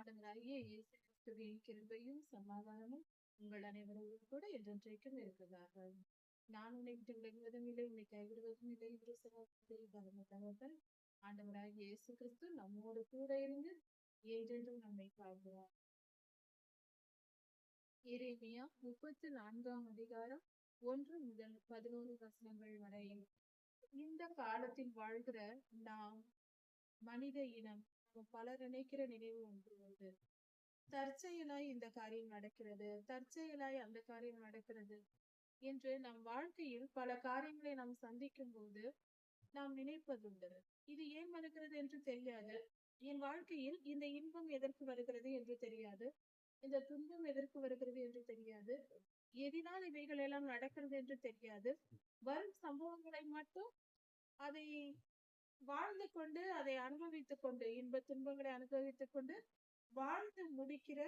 ஆண்டவராகிய இயேசு கிறிஸ்துவின் கிருபையும் சமாதானமும் உங்கள் அனைவரோடும் கூட என்றென்றைக்கும் இருக்கிறதாக. நான் உன்னை விட்டு விலகுவதும் இல்லை, உன்னை கைவிடுவதும் இல்லை என்று சொன்னவர்கள் ஆண்டவராகிய இயேசு கிறிஸ்து நம்மோடு கூட இருந்து என்றென்றும் நம்மை காக்கிறார். எரேமியா 34ஆம் அதிகாரம் 1 முதல் 11 வசனங்கள் வரை. இந்த காலத்தில் வாழ்கிற நாம் மனித இனம் பலர் நினைக்கிற நினைவு ஒன்று உண்டு. தற்செயலாய் இந்த காரியம் நடக்கிறது, தற்செயலாய் அந்த காரியம் நடக்கிறது என்று நம் வாழ்க்கையில் பல காரியங்களை நாம் சந்திக்கும் போது நாம் நினைப்பதுண்டு. இது ஏன் வருகிறது என்று தெரியாது. என் வாழ்க்கையில் இந்த இன்பம் எதற்கு வருகிறது என்று தெரியாது, இந்த துன்பம் எதற்கு வருகிறது என்று தெரியாது, எதினால் இவைகள் எல்லாம் நடக்கிறது என்று தெரியாது. வரும் சம்பவங்களை மட்டும் அதை வாழ்ந்து கொண்டு அதை அனுபவித்துக் கொண்டு இன்ப துன்பங்களை அனுபவித்துக் கொண்டு வாழ்ந்து முடிக்கிற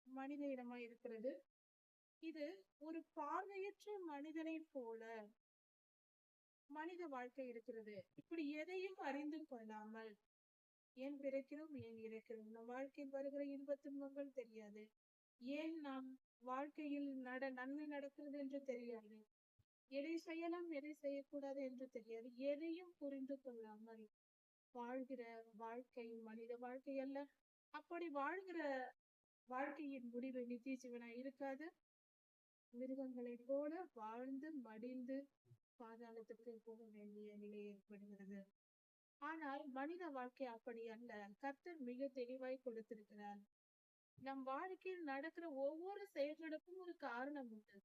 மனித இனமாய் இருக்கிறது. இது ஒரு பார்வையற்ற மனிதனை போல மனித வாழ்க்கை இருக்கிறது. இப்படி எதையும் அறிந்து கொள்ளாமல் ஏன் பிறக்கிறோம், ஏன் இருக்கிறோம், நம் வாழ்க்கையில் வருகிற இன்ப துன்பங்கள் தெரியாது, ஏன் நாம் வாழ்க்கையில் நன்மை நடக்கிறது என்று தெரியாது, எதை செய்யலாம் எதை செய்யக்கூடாது என்று தெரியாது, எதையும் புரிந்து கொள்ளாமல் வாழ்கிற வாழ்க்கை மனித வாழ்க்கை அல்ல. அப்படி வாழ்கிற வாழ்க்கையின் முடிவு நித்திய ஜீவனாய் இருக்காது. மிருகங்களை போல வாழ்ந்து மடிந்து பாதாளத்துக்கு போக வேண்டிய நிலை ஏற்படுகிறது. ஆனால் மனித வாழ்க்கை அப்படி அல்ல. கர்த்தர் மிக தெளிவாய் கொடுத்திருக்கிறார். நம் வாழ்க்கையில் நடக்கிற ஒவ்வொரு செயல்களுக்கும் ஒரு காரணம் உண்டு.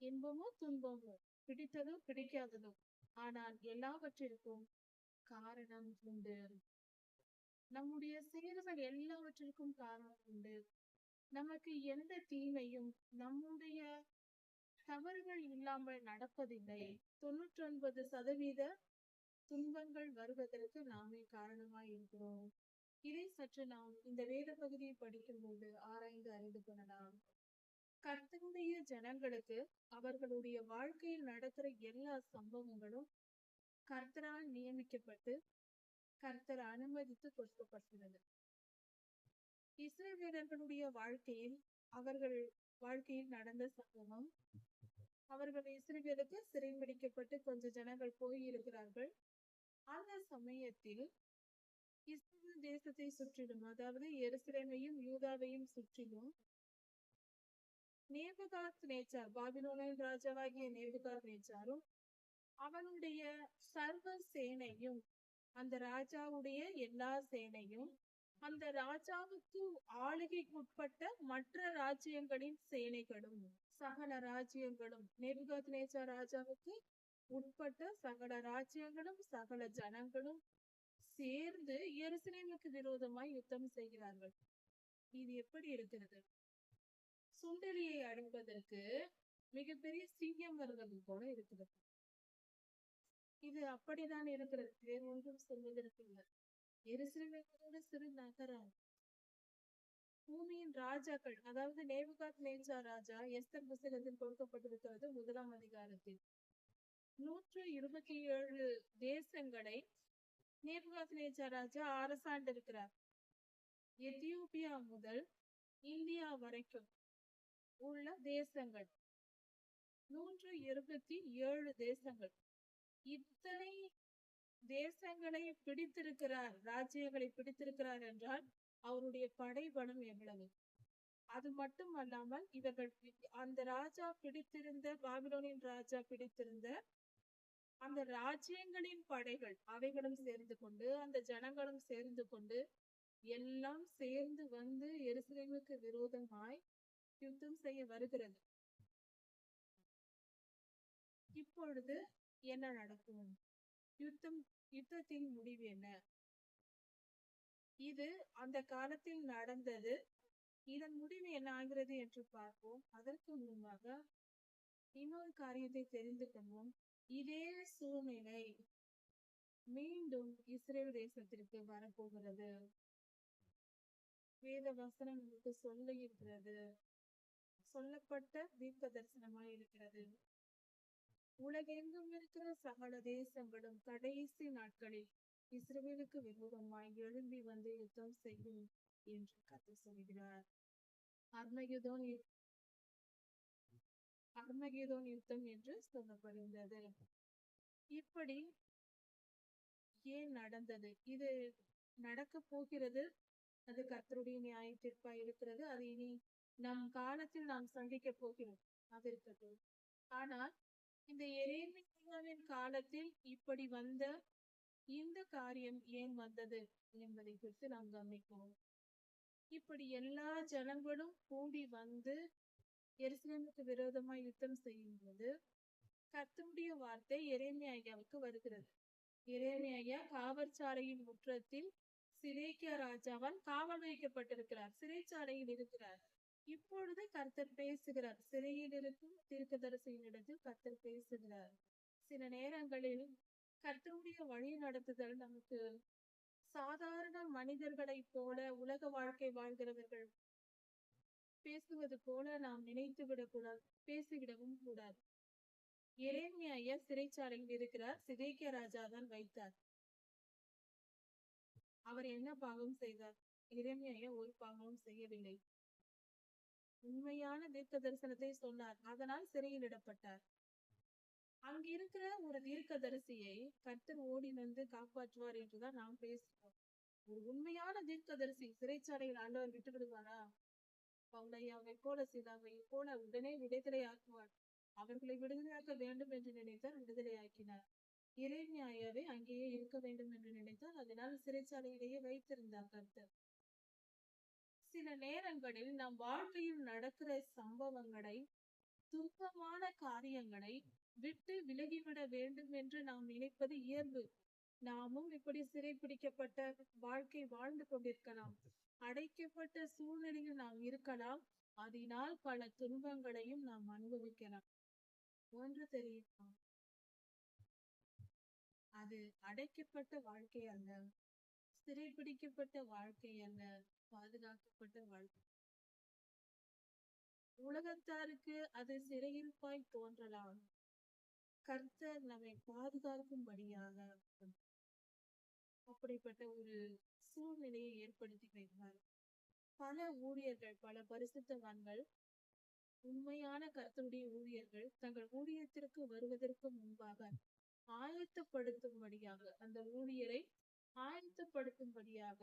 இன்பமோ துன்பமோ, பிடித்ததோ பிடிக்காததோ, ஆனால் எல்லாவற்றிற்கும் காரணம் உண்டு. நம்முடைய செயல்கள் எல்லாவற்றிற்கும் காரணம் உண்டு. நமக்கு எந்த தீமையும் நம்முடைய தவறுகள் இல்லாமல் நடப்பதில்லை. 99% துன்பங்கள் வருவதற்கு நாமே காரணமாய் இருக்கிறோம். இதை சற்று நாம் இந்த வேத பகுதியை படிக்கும் போது ஆராய்ந்து அறிந்து கொள்ளலாம். கர்த்தருடைய ஜனங்களுக்கு அவர்களுடைய வாழ்க்கையில் நடக்கிற எல்லா சம்பவங்களும் கர்த்தரால் நியமிக்கப்பட்டு கர்த்தர் அனுமதித்து கொடுக்கப்பட்டுள்ளது. இஸ்ரவேலர்களுடைய வாழ்க்கையில் அவர்கள் வாழ்க்கையில் நடந்த சம்பவம், அவர்கள் இஸ்ரவேலுக்கு சிறைபிடிக்கப்பட்டு கொஞ்ச ஜனங்கள் போயிருக்கிறார்கள். அந்த சமயத்தில் இஸ்ரவேல் தேசத்தை சுற்றிலும், அதாவது எருசலேமையும் யூதாவையும் சுற்றிலும் நேபுகாத்நேச்சார், பாபிலோனின் ராஜாவாகிய நேபுகாத்நேச்சாரும் அவனுடைய சர்வ சேனையும், அந்த ராஜாவுடைய எல்லா சேனையும், அந்த ராஜாவுக்கு ஆளுகைக்குட்பட்ட மற்ற ராஜ்யங்களின் சேனைகளும், சகல ராஜ்யங்களும், நேபுகாத்நேச்சார் ராஜாவுக்கு உட்பட்ட சகல ராஜ்யங்களும் சகல ஜனங்களும் சேர்ந்து எருசலேமுக்கு விரோதமாய் யுத்தம் செய்கிறார்கள். இது எப்படி இருக்கிறது? சுண்டலியை அடைப்பதற்கு மிகப்பெரிய சிங்கம் வருவது போல இருக்கிறது. இது அப்படித்தான் இருக்கிறது, வேறு ஒன்றும் சொல்வதற்கு இல்லை. எருசலேமோட சிறு நகரம். பூமியின் ராஜாக்கள், அதாவது நேபுகாத்நேச்சார் ராஜா, எஸ்தர் புத்தகத்தில் கொடுக்கப்பட்டிருக்கிறது 1ஆம் அதிகாரத்தில் 127 தேசங்களை நேபுகாத்நேச்சார் ராஜா அரசாண்டு இருக்கிறார். எத்தியோப்பியா முதல் இந்தியா வரைக்கும் உள்ள தேசங்கள் 127 தேசங்கள். இத்தனை தேசங்களை பிடித்திருக்கிறார், ராஜ்யங்களை பிடித்திருக்கிறார் என்றால் அவருடைய படைபலம் எவ்வளவு? அது மட்டும் அல்லாமல் இவர்கள் அந்த ராஜா பிடித்திருந்த, பாபிலோனின் ராஜா பிடித்திருந்த அந்த ராஜ்யங்களின் படைகள் அவைகளும் சேர்ந்து கொண்டு, அந்த ஜனங்களும் சேர்ந்து கொண்டு, எல்லாம் சேர்ந்து வந்து எருசலேமுக்கு விரோதமாய் யுத்தம் செய்ய வருகிறது. இப்பொழுது என்ன நடக்கும்? யுத்தத்தின் முடிவு என்ன? இது அந்த காலத்தில் நடந்தது. இதன் முடிவு என்ன ஆகிறது என்று பார்ப்போம். அதற்கு முன்பாக இன்னொரு காரியத்தை தெரிந்து கொள்வோம். இதே சூழ்நிலை மீண்டும் இஸ்ரேல் தேசத்திற்கு வரப்போகிறது. வேத வசனம் நமக்கு சொல்லுகிறது, சொல்லப்பட்ட தீர்க்க தரிசனமாய் இருக்கிறது. உலகெங்கும் இருக்கிற சகல தேசங்களும் கடைசி நாட்களில் இஸ்ரவேலுக்கு விரோதமாய் எழும்பி வந்து யுத்தம் செய்யும் என்று கர்த்தர் சொல்கிறார். அர்மகெதோன் அர்மகெதோன் யுத்தம் என்று சொல்லப்படுகிறது. இப்படி ஏன் நடந்தது? இது நடக்க போகிறது. அது கர்த்தருடைய நியாய தீர்ப்பாய் இருக்கிறது. அது இனி நம் காலத்தில் நாம் சந்திக்க போகிறோம். அது இருக்கட்டும். ஆனால் இந்த எரேமியாவின் காலத்தில் இப்படி வந்த இந்த காரியம் ஏன் வந்தது என்பதை குறித்து நாம் கவனிப்போம். இப்படி எல்லா ஜனங்களும் கூடி வந்து எருசலேமுக்கு விரோதமாய் யுத்தம் செய்யும் போது கர்த்தருடைய வார்த்தை எரேமியாவுக்கு வருகிறது. எரேமியா காவற்சாலையின் முற்றத்தில் சிதேக்கியா ராஜாவால் காவல் வைக்கப்பட்டிருக்கிறார். சிறைச்சாலையில் இருக்கிறார். இப்பொழுது கர்த்தர் பேசுகிறார். சிறையில் இருக்கும் தீர்க்கதரிசியினிடத்தில் கர்த்தர் பேசுகிறார். சில நேரங்களில் கர்த்தருடைய வழி நடத்துதல் நமக்கு சாதாரண மனிதர்களைப் போல, உலக வாழ்க்கை வாழ்கிறவர்கள் பேசுவது போல நாம் நினைத்து விடக்கூடாது, பேசிவிடவும் கூடாது. எரேமியா சிறைச்சாலையில் இருக்கிறார். சிதேக்கியா ராஜா தான் வைத்தார். அவர் என்ன பாவம் செய்தார்? எரேமியா ஒரு பாவமும் செய்யவில்லை. உண்மையான தீர்க்க தரிசனத்தை சொன்னார். அதனால் சிறையிலிடப்பட்டார். அங்க இருக்கிற ஒரு தீர்க்கதரிசியை கர்த்தர் ஓடி வந்து காப்பாற்றுவார் என்றுதான் நாம் பேசுவோம். ஒரு உண்மையான தீர்க்கதரிசி சிறைச்சாலையில் ஆண்டவர் விட்டு விடுவாரா? பவுலையாவை போல, சீலாவை போல உடனே விடுதலை ஆக்குவார். அவர்களை விடுதலையாக்க வேண்டும் என்று நினைத்தால் விடுதலையாக்கினார். எரேமியாவை அங்கேயே இருக்க வேண்டும் என்று நினைத்தால் அதனால் சிறைச்சாலையிலேயே வைத்திருந்தார் கர்த்தர். சில நேரங்களில் நம் வாழ்க்கையில் நடக்கிற சம்பவங்களை, துன்பமான காரியங்களை விட்டு விலகிவிட வேண்டும் என்று நாம் நினைப்பது இயல்பு. நாமும் இப்படி சிறைப்பிடிக்கப்பட்ட வாழ்க்கை வாழ்ந்து கொண்டிருக்கலாம். அடைக்கப்பட்ட சூழ்நிலையில் நாம் இருக்கலாம். அதனால் பல துன்பங்களையும் நாம் அனுபவிக்கலாம். ஒன்று தெரியுமா? அது அடைக்கப்பட்ட வாழ்க்கை அல்ல, சிறைப்பிடிக்கப்பட்ட வாழ்க்கை அல்ல, பாதுகாக்கப்பட்ட வாழ்க்கை. உலகத்தாருக்கு அது சிறையிருப்பாய் தோன்றலாம். கர்த்தர் நம்மை பாதுகாக்கும்படியாக அப்படிப்பட்ட ஒரு சூழ்நிலையை ஏற்படுத்தி வைத்தார். பல ஊழியர்கள், பல பரிசுத்தவான்கள், உண்மையான கர்த்தருடைய ஊழியர்கள் தங்கள் ஊழியத்திற்கு வருவதற்கு முன்பாக ஆயத்தப்படுத்தும்படியாக, அந்த ஊழியரை ஆயத்தப்படுத்தும்படியாக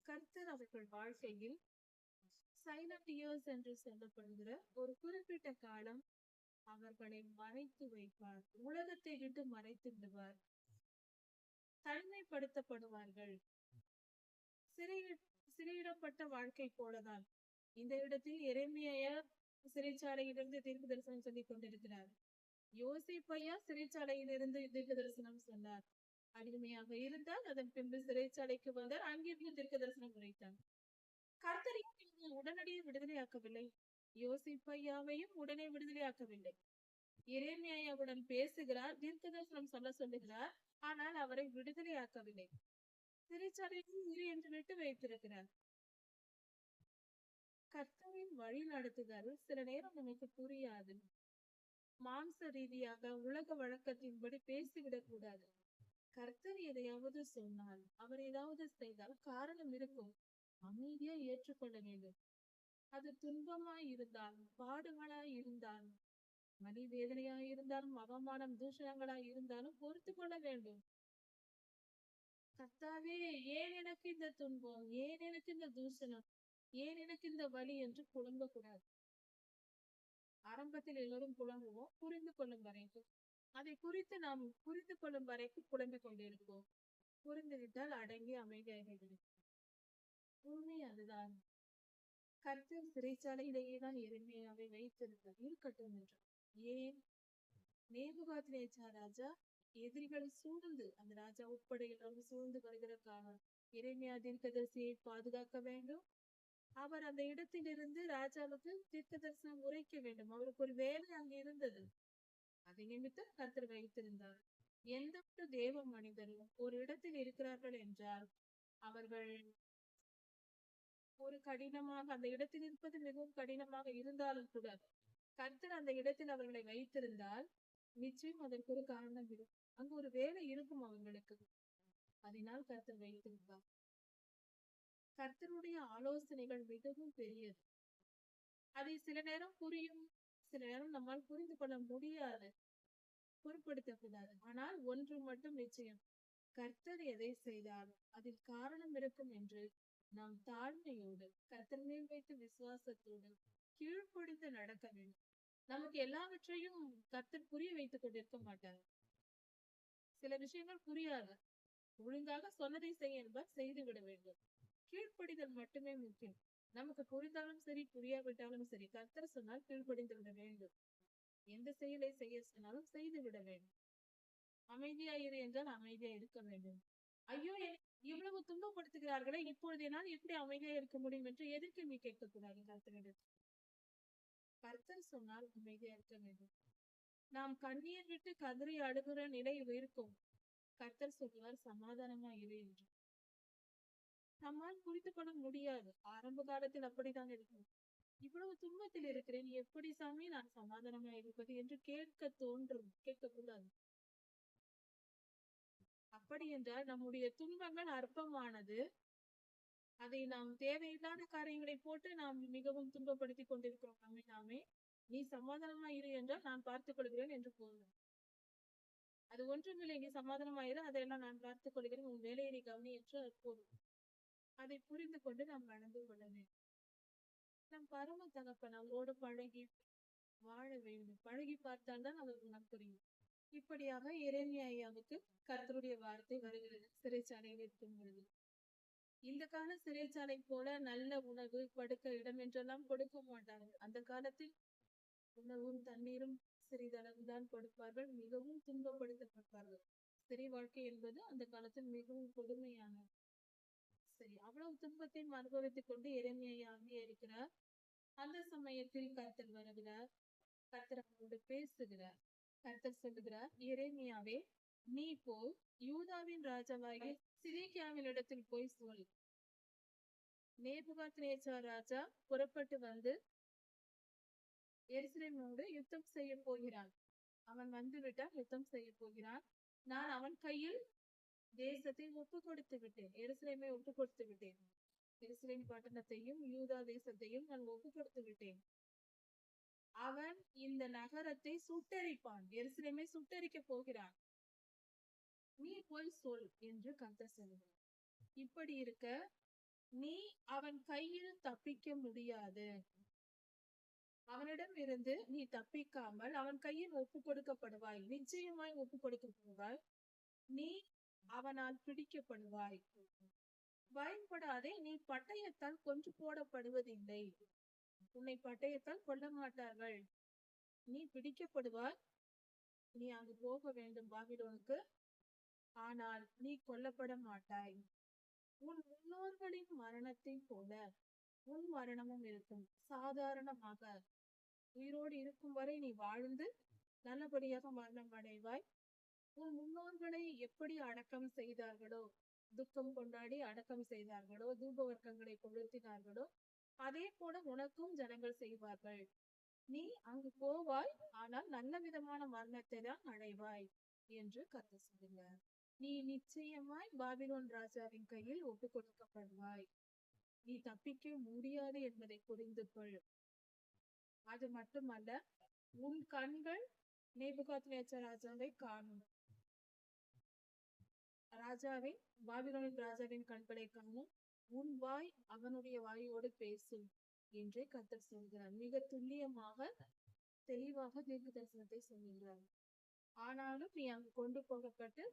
கர்த்தர் அவர்கள் வாழ்க்கையில் சைலண்ட் இயர்ஸ் என்று சொல்லப்படுகிற ஒரு குறிப்பிட்ட காலம் அவர்களை மறைத்து வைப்பார். உலகத்தை விட்டு மறைத்து விடுவார். தனிமைப்படுத்தப்படுவார்கள். சிறையிடப்பட்ட வாழ்க்கை போலதான். இந்த இடத்தில் எரேமியா சிறைச்சாலையிலிருந்து தீர்க்க தரிசனம் சொல்லிக் கொண்டிருக்கிறார். யோசேப்பையா சிறைச்சாலையிலிருந்து தீர்க்க தரிசனம் சொன்னார். அடிமையாக இருந்தால் அதன் பின்பு சிறைச்சாலைக்கு வந்தார். அங்கிருந்து தீர்க்க தரிசனம் உரைத்தார். கர்த்தரையும் உடனடியே விடுதலையாக்கவில்லை. யோசேப்பையாவையும் உடனே விடுதலையாக்கவில்லை. எரேமியாவுடன் பேசுகிறார், தீர்க்க தரிசனம் சொல்லுகிறார். ஆனால் அவரை விடுதலையாக்கவில்லை. சிறைச்சாலையில் இரு என்று விட்டு வைத்திருக்கிறார். கர்த்தரின் வழி நடத்துதல் சில நேரம் நமக்கு புரியாது. மாம்ச ரீதியாக உலக வழக்கத்தின்படி பேசிவிடக் கூடாது. கர்த்தர் எதையாவது சொன்னால், அவர் ஏதாவது செய்தால் காரணம் இருக்கும். அமைதியா ஏற்றுக்கொள்ள வேண்டும். அது துன்பமாய் இருந்தாலும், பாடுகளாய் இருந்தாலும், வலி வேதனையாய் இருந்தாலும், அவமானம் தூஷணங்களாய் இருந்தாலும் பொறுத்து கொள்ள வேண்டும். கர்த்தாவே, ஏன் எனக்கு இந்த துன்பம், ஏன் எனக்கு இந்த தூஷணம், ஏன் எனக்கு இந்த வலி என்று புலம்ப கூடாது. ஆரம்பத்தில் எல்லோரும் புலம்புவோம், புரிந்து கொள்ளும் வரைக்கும். அதை குறித்து நாம் புரிந்து கொள்ளும் வரைக்கும் புலம்பிக் கொண்டிருப்போம். புரிந்துவிட்டால் அடங்கி அமைதியாகிவிடும். உண்மை அதுதான். கர்த்தர் சிறைச்சாலையிலேயே தான் எரேமியாவை வைத்திருந்தார். இருக்கட்டும் என்று. ஏன்? நேபுகாத்நேச்சார் ராஜா எதிரிகள் சூழ்ந்து, அந்த ராஜா உட்பட எல்லாரும் சூழ்ந்து வருகிற காலம். எரேமியா தீர்க்கதரிசியை பாதுகாக்க வேண்டும். அவர் அந்த இடத்திலிருந்து ராஜாவுக்கு தீர்க்க தரிசனம் உரைக்க வேண்டும். அவருக்கு ஒரு வேலை அங்கு இருந்தது. அதை நிமித்தம் கர்த்தர் வைத்திருந்தார். எந்த ஒரு தேவ மனிதரும் ஒரு இடத்தில் இருக்கிறார்கள் என்றால் அவர்கள் ஒரு கடினமாக, அந்த இடத்தில் இருப்பது மிகவும் கடினமாக இருந்தாலும் கூட கர்த்தர் அந்த இடத்தில் அவர்களை வைத்திருந்தால் நிச்சயம் அதற்கு ஒரு காரணம் இருக்கும். அங்கு ஒரு வேலை இருக்கும் அவர்களுக்கு. அதனால் கர்த்தர் வைத்திருந்தார். கர்த்தருடைய ஆலோசனைகள் மிகவும் பெரியது. அதை சில நேரம் புரியும், சில நேரம் நம்மால் புரிந்து கொள்ள முடியாது, பொருட்படுத்தக்கூடாது. ஆனால் ஒன்று மட்டும் நிச்சயம், கர்த்தர் எதை செய்தாலும் அதில் காரணம் இருக்கும் என்று நாம் தாழ்மையோடு கர்த்தர் மேல் வைத்து விசுவாசத்தோடு கீழ்ப்படிந்து நடக்க வேண்டும். நமக்கு எல்லாவற்றையும் கர்த்தர் புரிய வைத்துக் கொண்டிருக்க மாட்டார். சில விஷயங்கள் புரியாது, ஒழுங்காக சொன்னதை செய்ய என்பார், செய்து விட வேண்டும். கீழ்ப்படிதல் மட்டுமே முக்கியம். நமக்கு புரிந்தாலும் சரி, புரியாவிட்டாலும் சரி, கர்த்தர் சொன்னால் கீழ்ப்படிந்து விட வேண்டும். எந்த செயலை செய்ய சொன்னாலும் செய்து விட வேண்டும். அமைதியாயிரு என்றால் அமைதியா இருக்க வேண்டும். ஐயோ, இவ்வளவு துன்பப்படுத்துகிறார்களே, இப்பொழுது என்னால் எப்படி அமைதியா இருக்க முடியும் என்று எதற்கு நீ கேட்கக்கூடாது கர்த்தரிடம். கர்த்தர் சொன்னால் அமைதியா இருக்க வேண்டும். நாம் கண்ணீர் விட்டு கதறி அழுகிற நிலை இருக்கும். கர்த்தர் சொல்லுவார் சமாதானமா இரு என்று. நம்மால் புரிந்து கொள்ள முடியாது. ஆரம்ப காலத்தில் அப்படித்தான் இருக்கும். இவ்வளவு துன்பத்தில் இருக்கிறேன், எப்படி சாமி நான் சமாதானமா இருப்பது என்று கேட்க தோன்றும். கேட்கக்கூடாது. அப்படி என்றால் நம்முடைய துன்பங்கள் அற்பமானது. அதை நாம் தேவையில்லாத காரியங்களை போட்டு நாம் மிகவும் துன்பப்படுத்திக் கொண்டிருக்கிறோம் நம்மை நாமே. நீ சமாதானமா இரு என்றால் நான் பார்த்துக் கொள்கிறேன் என்று போதும். அது ஒன்றுமில்லை, நீ சமாதானமாயிரு, அதையெல்லாம் நான் பார்த்துக் கொள்கிறேன், உன் வேலையை நீ கவனி என்று போதும். அதை புரிந்து கொண்டு நாம் நடந்து கொள்ள வேண்டும். நம் பரம தகப்பன் அவரோடு பழகி வாழ வேண்டும். பழகி பார்த்தால்தான் அவர் குணம் புரியும். இப்படியாக எரேமியாவுக்கு கர்த்தருடைய வார்த்தை வருகிறது சிறைச்சாலையில் இருக்கும் பொழுது. இந்த கால சிறைச்சாலை போல நல்ல உணவு, படுக்க இடம் என்றெல்லாம் கொடுக்க மாட்டார்கள். அந்த காலத்தில் உணவும் தண்ணீரும் சிறிதளவுதான் கொடுப்பார்கள். மிகவும் துன்பப்படுத்தப்பட்டார்கள். சிறை வாழ்க்கை என்பது அந்த காலத்தில் மிகவும் கொடுமையானது. சரி, அவ்வளவு துன்பத்தையும் அனுபவித்துக் கொண்டு எரேமியா அங்கே இருக்கிறார். அந்த சமயத்தில் கர்த்தர் வருகிறார். கர்த்தர் அவரோடு பேசுகிறார். கர்த்தர் சொல்லுகிறார், எரேமியாவே, நீ போய் யூதாவின் ராஜாவாகிய சிதேக்கியாவின் இடத்தில் போய் சொல், நேபுகாத்நேச்சார் ராஜா புறப்பட்டு வந்து எருசலேமோடு யுத்தம் செய்ய போகிறான். அவன் வந்துவிட்டால் யுத்தம் செய்ய போகிறான். நான் அவன் கையில் தேசத்தை ஒப்பு கொடுத்து விட்டேன். எருசலேமை ஒப்பு கொடுத்து விட்டேன். எருசலேம் பட்டணத்தையும் யூதா தேசத்தையும் நான் ஒப்பு கொடுத்து விட்டேன். அவன் இந்த நகரத்தை சுட்டரிப்பான். எருசலேமை சுட்டரிக்க போகிறான். நீ போய் சொல் என்று கர்த்தர் சொல்கிறார். இப்படி இருக்க நீ அவன் கையில் தப்பிக்க முடியாது. அவனிடம் இருந்து நீ தப்பிக்காமல் அவன் கையில் ஒப்பு கொடுக்கப்படுவாய். நிச்சயமாய் ஒப்பு கொடுக்கப்படுவாய். நீ அவனால் பிடிக்கப்படுவாய். பயப்படாதே, நீ பட்டயத்தால் கொன்று போடப்படுவதில்லை. உன்னை பட்டயத்தால் கொல்ல மாட்டார்கள். நீ பிடிக்கப்படுவாய். நீ அங்கு போக வேண்டும் பாபிலோனுக்கு. ஆனால் நீ கொல்லப்பட மாட்டாய். உன் முன்னோர்களின் மரணத்தை போல உன் மரணமும் இருக்கும். சாதாரணமாக உயிரோடு இருக்கும் வரை நீ வாழ்ந்து நல்லபடியாக மரணம் அடைவாய். உன் முன்னோர்களை எப்படி அடக்கம் செய்தார்களோ, துக்கம் கொண்டாடி அடக்கம் செய்தார்களோ, தூப வர்க்கங்களை கொளுத்தினார்களோ, அதே போல உனக்கும் ஜனங்கள் செய்வார்கள். நீ அங்கு போவாய், ஆனால் நல்ல விதமான மரணத்தை தான் அடைவாய் என்று கர்த்தர் சொல்கிறார். நீ நிச்சயமாய் பாபிலோன் ராஜாவின் கையில் ஒப்பு கொடுக்கப்படுவாய். நீ தப்பிக்க முடியாது என்பதை புரிந்து கொள். அது மட்டுமல்ல, உன் கண்கள் நேபுகாத்நேச்சார் ராஜாவை காணும். பாபிலோனின் ராஜாவின் கண்களை காணும். உன் வாய் அவனுடைய வாயோடு பேசும் என்றே கர்த்தர் சொல்கிறார். மிக துல்லியமாக தெளிவாக தீர்க்க தரிசனத்தை சொல்கிறார். ஆனாலும் நீ அங்கு கொண்டு போகப்பட்டு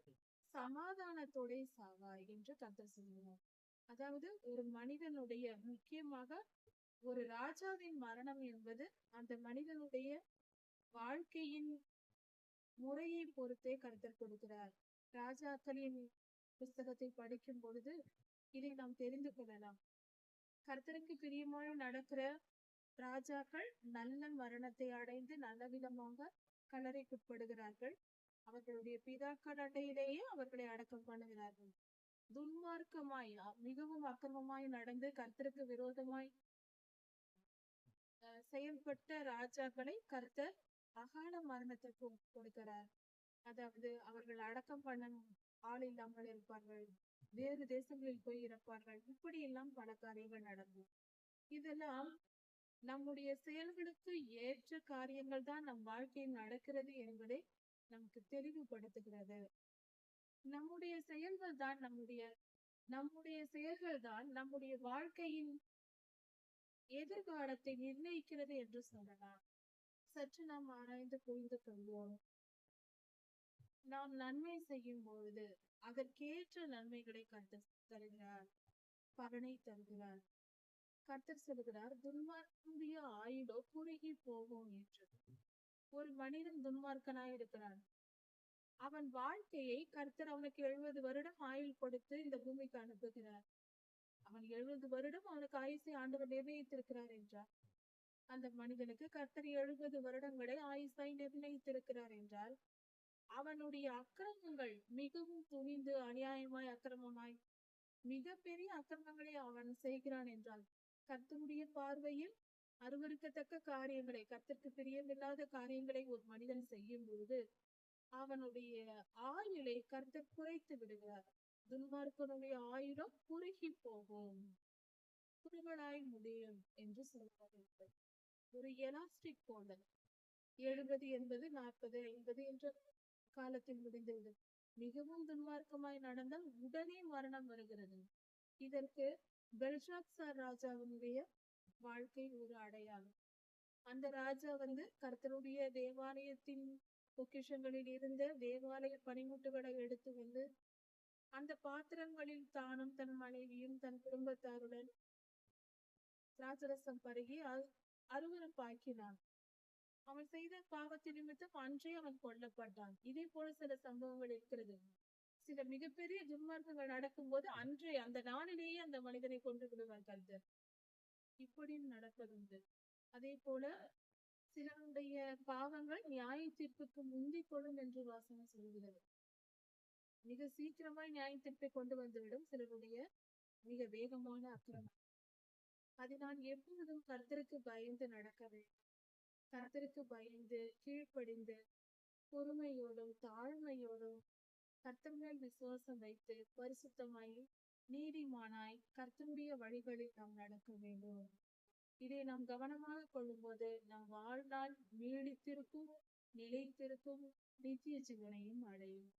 சமாதானத்தோட சாவாய் என்று கர்த்தர் சொல்கிறார். அதாவது ஒரு மனிதனுடைய, முக்கியமாக ஒரு ராஜாவின் மரணம் என்பது அந்த மனிதனுடைய வாழ்க்கையின் முறையை பொறுத்தே கர்த்தர் கொடுக்கிறார். ராஜாக்களின் புஸ்தகத்தை படிக்கும் பொழுது இதை நாம் தெரிந்து கொள்ளலாம். கர்த்தருக்கு பிரியமாய் நடக்கிற ராஜாக்கள் நல்ல மரணத்தை அடைந்து நல்ல விதமாக கல்லறைக்குட்படுகிறார்கள். அவர்களுடைய பிதாக்கள் அட்டையிலேயே அவர்களை அடக்கம் பண்ணுகிறார்கள். துன்மார்க்கமாய் மிகவும் அக்கிரமமாய் நடந்து கர்த்தருக்கு விரோதமாய் செயல்பட்ட ராஜாக்களை கர்த்தர் அகால மரணத்திற்கு கொடுக்கிறார். அதாவது அவர்கள் அடக்கம் பண்ண ஆள் இல்லாமல் இருப்பார்கள். வேறு தேசங்களில் போய் இறப்பார்கள். இப்படி எல்லாம் பல காரியங்கள் நடக்கும். இதெல்லாம் நம்முடைய செயல்களுக்கு ஏற்ற காரியங்கள் தான் நம் வாழ்க்கையில் நடக்கிறது என்பதை நமக்கு தெளிவுபடுத்துகிறது. நம்முடைய செயல்கள் தான் நம்முடைய செயல்கள் தான் நம்முடைய வாழ்க்கையின் எதிர்காலத்தை நிர்ணயிக்கிறது என்று சொல்லலாம். சற்று நாம் ஆராய்ந்து புரிந்து கொள்வோம். நாம் நன்மை செய்யும் பொழுது அதற்கேற்ற நன்மைகளை கர்த்தர் தருகிறார், பலனை தருகிறார். கர்த்தர் சொல்கிறார், துன்மார்க்கனுடைய ஆயுளோ குறுகி போகும் என்று. ஒரு மனிதன் துன்மார்க்கனாய் இருக்கிறான். அவன் வாழ்க்கையை கர்த்தர் அவனுக்கு 70 வருடம் ஆயுள் கொடுத்து இந்த பூமிக்கு அனுப்புகிறார். அவன் 70 வருடம் அவனுக்கு ஆயுசை ஆண்டவர் நிர்ணயித்திருக்கிறார் என்றார். அந்த மனிதனுக்கு கர்த்தர் 70 வருடங்களை ஆயுசாய் நிர்ணயித்திருக்கிறார் என்றால், அவனுடைய அக்கிரமங்கள் மிகவும் துணிந்து அநியாயமாய் அக்கிரமமாய் மிகப்பெரிய அக்கிரமங்களை அவன் செய்கிறான் என்றால், கர்த்தருடைய பார்வையில் அருவருக்கத்தக்க காரியங்களை, கர்த்தருக்கு பிரியமில்லாத காரியங்களை ஒரு மனிதன் செய்யும் பொழுது அவனுடைய ஆயுளை கர்த்தர் குறைத்து விடுகிறார். துன்மார்க்கனுடைய ஆயுளும் குறுகி போகும், குறுகலாய் முடியும் என்று சொல்லப்படுகிறது. ஒரு எலாஸ்டிக் போல 70, 80, 40, 50 என்ற காலத்தில் முடிந்துவிடும். மிகவும் துன்மார்க்கமாய் நடந்தால் உடனே மரணம் வருகிறது. இதற்கு பெல்ஷாத்சார் ராஜாவினுடைய வாழ்க்கை ஒரு அடையாளம். அந்த ராஜா கர்த்தருடைய தேவாலயத்தின் பொக்கிஷங்களில் இருந்த தேவாலய பனிமுட்டுகளை எடுத்து வந்து அந்த பாத்திரங்களில் தானும் தன் மனைவியும் தன் குடும்பத்தாருடன் திராட்சரசம் பருகி அருவருப்பாக்கினான். அவன் செய்த பாவத்தின் நிமித்தம் அன்றே அவன் கொல்லப்பட்டான். இதே போல சில சம்பவங்கள் இருக்கிறது. சில மிகப்பெரிய துன்மார்க்கங்கள் நடக்கும் போது அன்றே அந்த நாளிலேயே அந்த மனிதனை கொண்டு விடுவார் கர்த்தர். இப்படியும் நடப்பதுண்டு. அதே போல சிலருடைய பாவங்கள் நியாய தீர்ப்புக்கு முந்திக் கொள்ளும் என்று வாசனை சொல்கிறது. மிக சீக்கிரமாய் நியாய தீர்ப்பை கொண்டு வந்துவிடும் சிலருடைய மிக வேகமான அக்கிரமம். அதனால் எப்பொழுதும் கர்த்தருக்கு பயந்து நடக்க வேண்டும். கர்த்தருக்கு பயந்து கீழ்ப்படிந்து பொறுமையோடும் தாழ்மையோடும் கர்த்தர் மேல் விசுவாசம் வைத்து பரிசுத்தமாய் நீதிமானாய் கர்த்தருடைய வழிகளில் நாம் நடக்க வேண்டும். இதை நாம் கவனமாக கொள்ளும் போது நம் வாழ்நாள் நீடித்திருக்கும், நிலைத்திருக்கும், நித்திய ஜீவனையும் அடையும்.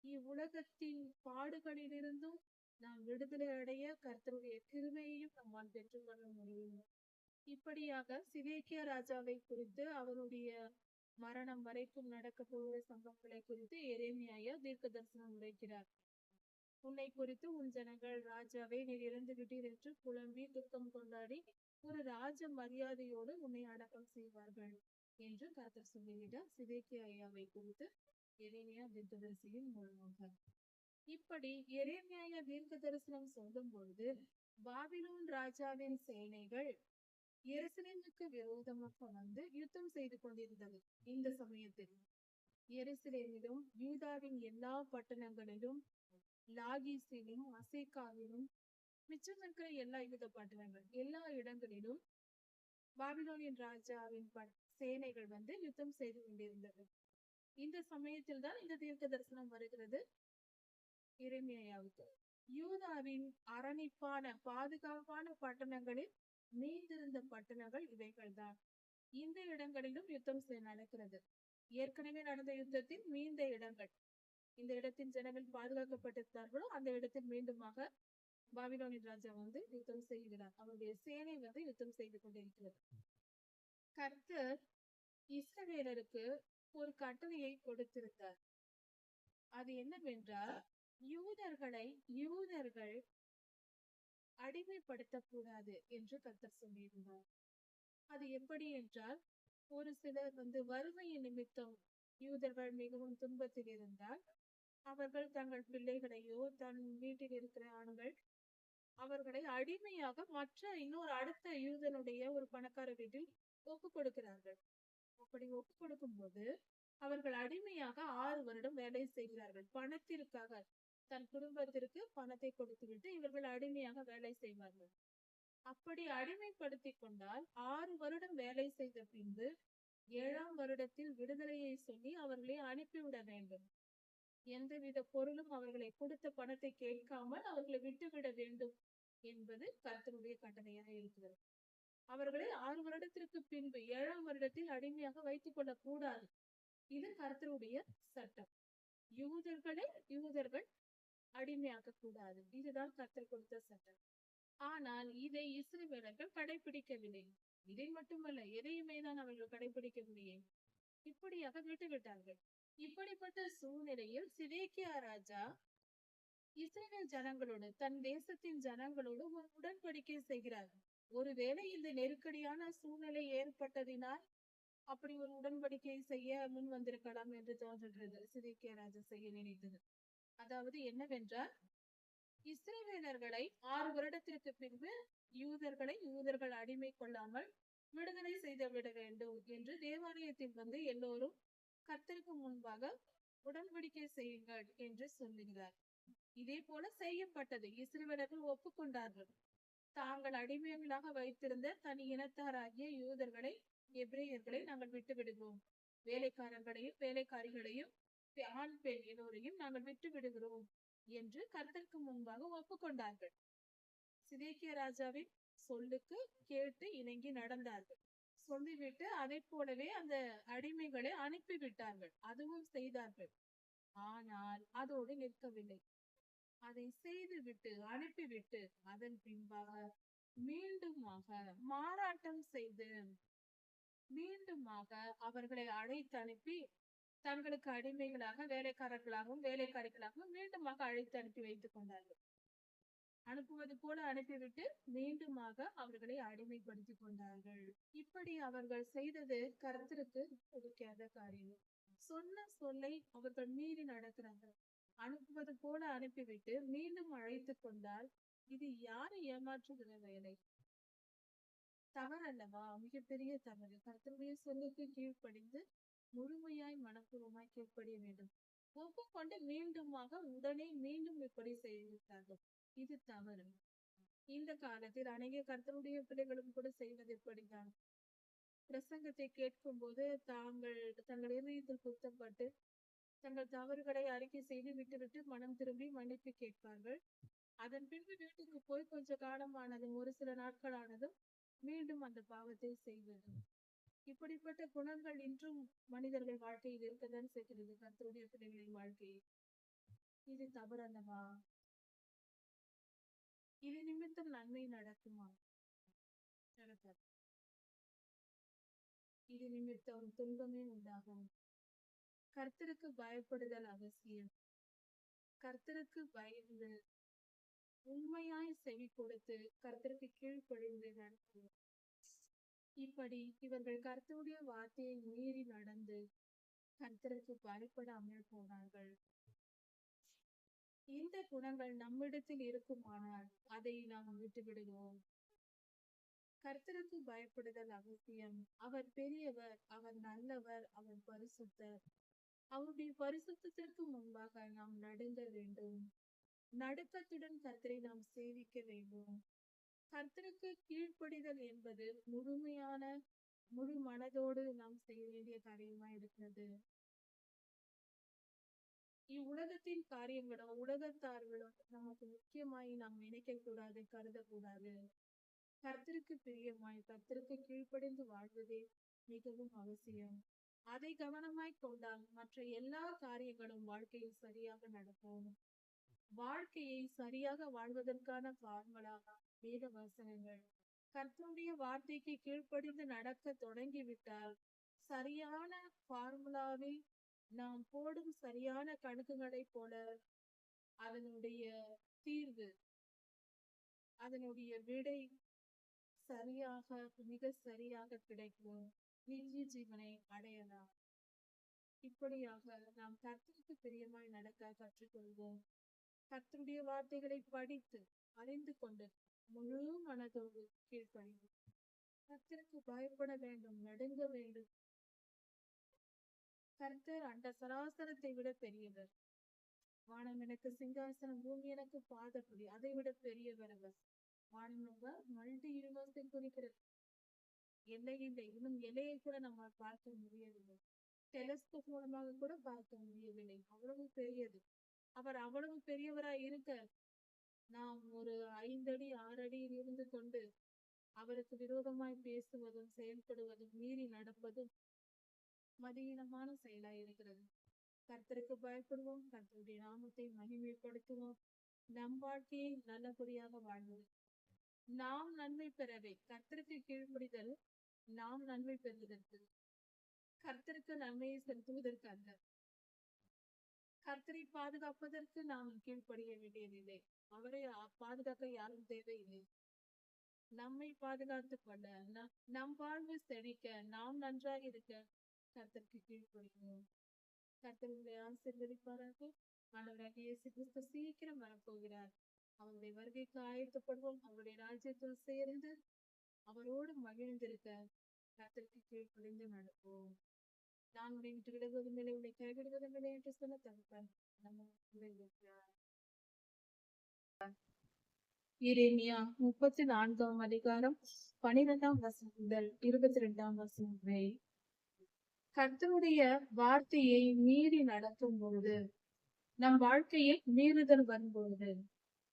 இவ்வுலகத்தின் பாடுகளிலிருந்தும் நாம் விடுதலை அடைய கர்த்தருடைய கிருபையையும் நம்மால் பெற்றுக்கொள்ள முடியும். இப்படியாக சிதேக்கியா ராஜாவை குறித்து அவருடைய மரணம் வரைக்கும் நடக்க போகிற சம்பவங்களை குறித்து எரேமியா தீர்க்க தரிசனம் உரைக்கிறார். உன்னை குறித்து உன் ஜனங்கள், ராஜாவே நீர் இறந்து விட்டீர் என்று புலம்பி துக்கம் கொண்டாடி ஒரு ராஜ மரியாதையோடு உன்னை அடக்கம் செய்வார்கள் என்று கர்த்தர் சொல்லிவிட்டார் சிதேக்கியாவை குறித்து எரேமியா தீர்க்க தரிசியின் மூலமாக. இப்படி எரேமியா தீர்க்க தரிசனம் சொல்லும் பொழுது பாபிலோன் ராஜாவின் சேனைகள் எருசலேமுக்கு விரோதமாக வந்து யுத்தம் செய்து கொண்டிருந்தது. இந்த சமயத்தில் எருசலேமிலும் யூதாவின் எல்லா பட்டணங்களிலும் லாகீசிலும் அசேக்காவிலும் மிச்சம் இருக்கிற எல்லா யுத்த பட்டணங்கள் எல்லா இடங்களிலும் பாபிலோனியன் ராஜாவின் சேனைகள் வந்து யுத்தம் செய்து கொண்டிருந்தது. இந்த சமயத்தில் தான் இந்த தீர்க்க தரிசனம் வருகிறது எரேமியாவுக்கு. யூதாவின் அரணிப்பான பாதுகாப்பான பட்டணங்களில் மீந்திருந்த பட்டணங்கள் இவைகள் தான். இந்த இடங்களிலும் யுத்தம் நடக்கிறது. ஏற்கனவே நடந்த யுத்தத்தில் மீந்த இடங்கள், இந்த இடத்தின் ஜனங்கள் பாதுகாக்கப்பட்டிருந்தார்களோ அந்த இடத்தில் மீண்டுமாக பாபிலோனின் ராஜா வந்து யுத்தம் செய்கிறார். அவருடைய சேனை வந்து யுத்தம் செய்து கொண்டிருக்கிறது. கர்த்தர் இஸ்ரவேலருக்கு ஒரு கட்டளையை கொடுத்திருந்தார். அது என்னவென்றால், யூதர்கள் அடிமைப்படுத்தக்கூடாது என்று கர்த்தர் சொல்லியிருந்தார். அது எப்படி என்றால், ஒரு சிலர் வறுமையின் நிமித்தம் யூதர்கள் மிகவும் துன்பத்தில் இருந்தால் அவர்கள் தங்கள் பிள்ளைகளையோ தன் வீட்டில் இருக்கிற ஆண்கள் அவர்களை அடிமையாக மற்ற இன்னொரு அடுத்த யூதனுடைய ஒரு பணக்கார வீட்டில் ஒப்பு கொடுக்கிறார்கள். அப்படி ஒப்பு கொடுக்கும் போது அவர்கள் அடிமையாக 6 வருடம் வேலை செய்கிறார்கள். பணத்திற்காக, தன் குடும்பத்திற்கு பணத்தை கொடுத்துவிட்டு இவர்கள் அடிமையாக வேலை செய்வார்கள். அப்படி அடிமைப்படுத்தி கொண்டால் 6 வருடம் வேலை செய்த பின்பு 7ஆம் வருடத்தில் விடுதலையை சொல்லி அவர்களை அனுப்பிவிட வேண்டும். எந்தவித பொருளும் அவர்களை கொடுத்த பணத்தை கேட்காமல் அவர்களை விட்டுவிட வேண்டும் என்பது கர்த்தருடைய கட்டளையாக இருக்கிறது. அவர்களை 6 வருடத்திற்கு பின்பு 7ஆம் வருடத்தில் அடிமையாக வைத்துக் கொள்ளக் கூடாது. இது கர்த்தருடைய சட்டம். யூதர்கள் அடிமையாக்க கூடாது. இதுதான் கர்த்தர் கொடுத்த சட்டம். ஆனால் இதை இஸ்ரவேலர்கள் கடைபிடிக்கவில்லை. இதை மட்டுமல்ல, எதையுமே தான் அவர்கள் கடைபிடிக்கவில்லை. இப்படியாக விட்டுவிட்டார்கள். இப்படிப்பட்ட சூழ்நிலையில் சிதேக்கியா ராஜா இஸ்ரவேல் ஜனங்களோடு, தன் தேசத்தின் ஜனங்களோடு ஒரு உடன்படிக்கை செய்கிறார். ஒருவேளை இந்த நெருக்கடியான சூழ்நிலை ஏற்பட்டதினால் அப்படி ஒரு உடன்படிக்கை செய்ய முன் வந்திருக்கலாம் என்று தோன்றுகிறது. சிதேக்கியா ராஜா செய்ய நினைத்தது அதாவது என்னவென்றால், இஸ்ரவேலர்களை 6 வருடத்திற்கு பின்பு யூதர்கள் அடிமை கொள்ளாமல் விடுதலை செய்து விட வேண்டும் என்று தேவாலயத்தில் வந்து எல்லோரும் கர்த்தருக்கு முன்பாக உடன்படிக்கை செய்யுங்கள் என்று சொல்லுகிறார். இதே போல செய்யப்பட்டது. இஸ்ரவேலர்கள் ஒப்புக்கொண்டார்கள். தாங்கள் அடிமைகளாக வைத்திருந்த தனி இனத்தாராகிய யூதர்களை, எபிரேயர்களை நாங்கள் விட்டு விடுகிறோம். வேலைக்காரர்களையும் வேலைக்காரிகளையும் ஆண் பெண் எல்லோரையும் நாங்கள் விட்டு விடுகிறோம் என்று கர்த்தருக்கு முன்பாக ஒப்புக்கொண்டார்கள். சிதேக்கியா ராஜாவின் சொல்லுக்கு கேட்டு இணங்கி நடந்தார்கள். சொல்லிவிட்டு அதை போலவே அந்த அடிமைகளை அனுப்பிவிட்டார்கள். அதுவும் செய்தார்கள். ஆனால் அதோடு நிற்கவில்லை. அதை செய்துவிட்டு அனுப்பிவிட்டு அதன் பின்பாக மீண்டுமாக மாறாட்டம் செய்து மீண்டுமாக அவர்களை அழைத்து அனுப்பி தங்களுக்கு அடிமைகளாக வேலைக்காரர்களாகவும் வேலைக்காரிகளாகவும் மீண்டுமாக அழைத்து அனுப்பி வைத்துக் கொண்டார்கள். அனுப்புவது போல அனுப்பிவிட்டு மீண்டுமாக அவர்களை அடிமைப்படுத்திக் கொண்டார்கள். இப்படி அவர்கள் செய்தது கர்த்தருக்கு பிடிக்காத காரியம். சொன்ன சொல்லை அவர்கள் மீறி நடக்கிறார்கள். அனுப்புவது போல அனுப்பிவிட்டு மீண்டும் அழைத்து கொண்டால் இது யாரை ஏமாற்றுகிற வேலை? தவறல்லவா? மிகப்பெரிய தவறு. கர்த்தருடைய சொல்லுக்கு கீழ்ப்படிந்து முழுமையாய் மனப்பூர்வமாய் கீழ்ப்படிய வேண்டும். ஒப்புக்கொண்டு உடனே மீண்டும் இப்படி செய்திருக்கிறார்கள். இது தவறு. இந்த காலத்தில் அநேக கர்த்தருடைய பிள்ளைகளும் கூட செய்வது இப்படித்தான். பிரசங்கத்தை கேட்கும் போது தங்கள் இதயத்தில் குத்தப்பட்டு தங்கள் தவறுகளை அறிக்கை செய்து விட்டுவிட்டு மனம் திரும்பி மன்னிப்பு கேட்பார்கள். அதன் பின்பு வீட்டுக்கு போய் கொஞ்ச காலமானதும், ஒரு சில நாட்கள் ஆனதும் மீண்டும் அந்த பாவத்தை செய்வது. இப்படிப்பட்ட குணங்கள் இன்றும் மனிதர்கள் வாழ்க்கையில் இருக்கதான் செய்கிறது. கர்த்தருடைய பிள்ளைகளின் வாழ்க்கையில் இது தவறல்லவா? இது நிமித்தம் நன்மை நடக்குமா? நடக்காது. இது நிமித்தம் துன்பமே உண்டாகும். கர்த்தருக்கு பயப்படுதல் அவசியம். கர்த்தருக்கு பயந்து உண்மையாய் செவி கொடுத்து கர்த்தருக்கு கீழ்ப்படிந்து நடக்கும். இப்படி இவர்கள் கர்த்தருடைய வார்த்தையை மீறி நடந்து கர்த்தருக்கு பயப்படாமல் போனார்கள். இந்த குணங்கள் நம்மிடத்தில் இருக்குமானால் அதை நாம் விட்டு விடுவோம். கர்த்தருக்கு பயப்படுதல் அவசியம். அவர் பெரியவர், அவர் நல்லவர், அவர் பரிசுத்தர். அவருடைய பரிசுத்தத்திற்கு முன்பாக நாம் நடுங்க வேண்டும். நடுக்கத்துடன் கர்த்தரை நாம் சேவிக்க வேண்டும். கர்த்தருக்கு கீழ்ப்படிதல் என்பது முழு மனதோடு நாம் செய்ய வேண்டிய காரியமா இருக்கிறது. இவ்வுலகத்தின் காரியங்களோ உலகத்தார்களோ நமக்கு முக்கியமாய் நாம் நினைக்க கூடாது, கருதக்கூடாது. கர்த்தருக்கு பிரியமாய் கர்த்தருக்கு கீழ்ப்படிந்து வாழ்வதே மிகவும் அவசியம். அதை கவனமாய் கொண்டால் மற்ற எல்லா காரியங்களும் வாழ்க்கையில் சரியாக நடக்கும். வாழ்க்கையை சரியாக வாழ்வதற்கான ஃபார்முலா வேத வசனங்கள். கர்த்தருடைய வார்த்தைக்கு கீழ்ப்படிந்து நடக்க தொடங்கிவிட்டால் சரியான ஃபார்முலாவில் நாம் போடும் சரியான கணக்குகளை போல அதனுடைய தீர்வு, அதனுடைய விடை மிக சரியாக கிடைக்கும். நித்திய ஜீவனை அடையலாம். இப்படியாக நாம் கர்த்தருக்கு பிரியமாய் நடக்க கற்றுக்கொள்வோம். கர்த்தருடைய வார்த்தைகளை படித்து அறிந்து கொண்டு முழு மனதோடு கீழ்ப்படிவோம். கர்த்தருக்கு பயப்பட வேண்டும், நடுங்க வேண்டும். கர்த்தர் அந்த சராசரத்தை விட பெரியவர். வானம் எனக்கு சிங்காசனம், பூமி எனக்கு பாதப்படி. அதை விட பெரியவர் அவர். வானம் மல்டி யூனிவர்ஸை குறிக்கிறது. எல்லை இல்லை. இன்னும் எல்லையை கூட நம்ம பார்க்க முடியவில்லை. டெலஸ்கோப் மூலமாக கூட பார்க்க முடியவில்லை. அவ்வளவு பெரியது. அவர் அவ்வளவு பெரியவராய் இருக்க நாம் ஒரு 5 அடி 6 அடியில் இருந்து கொண்டு அவருக்கு விரோதமாய் பேசுவதும் செயல்படுவதும் மீறி நடப்பதும் மதியீனமான செயலாய் இருக்கிறது. கர்த்தருக்கு பயப்படுவோம், கர்த்தருடைய நாமத்தை மகிமைப்படுத்துவோம், நம் வாழ்க்கையை நல்லபடியாக வாழ்வோம். நாம் நன்மை பெறவே கர்த்தருக்கு கீழ்ப்படிதல் நாம் நன்மை பெறுவதற்கு, கர்த்தருக்கு நன்மையை செலுத்துவதற்கு அல்ல. கர்த்தரை பாதுகாப்பதற்கு நாம் கீழ்ப்படிய வேண்டியதில்லை. அவரை பாதுகாக்க யாரும் தேவையில்லை. நம்மை பாதுகாத்துக் கொள்ள, நம் வாழ்வு செழிக்க, நாம் நன்றாக இருக்க கர்த்தருக்கு கீழ்ப்படிவோம். கர்த்தருடைய ஆசீர்வதிப்பாராக. ஆண்டவராகிய இயேசு கிறிஸ்து சீக்கிரம் வரப்போகிறார். அவருடைய வருகைக்கு ஆயத்தப்படுவோம். அவருடைய ராஜ்யத்தில் சேர்ந்து அவரோடு மகிழ்ந்திருக்க கர்த்தருக்கு கீழ்ப்படிந்து நடப்போம். நான் உன்னை விட்டு விடுவதும் இல்லை, உன்னை கைவிடுவதும் இல்லை என்று சொன்ன தகப்பன் நம்ம எரேமியா 34ஆம் அதிகாரம் 12ஆம் வசனம் முதல் 22ஆம் வசனம் வரை. கர்த்தருடைய வார்த்தையை மீறி நடக்கும் பொழுது, நம் வாழ்க்கையில் மீறுதல் வரும்பொழுது,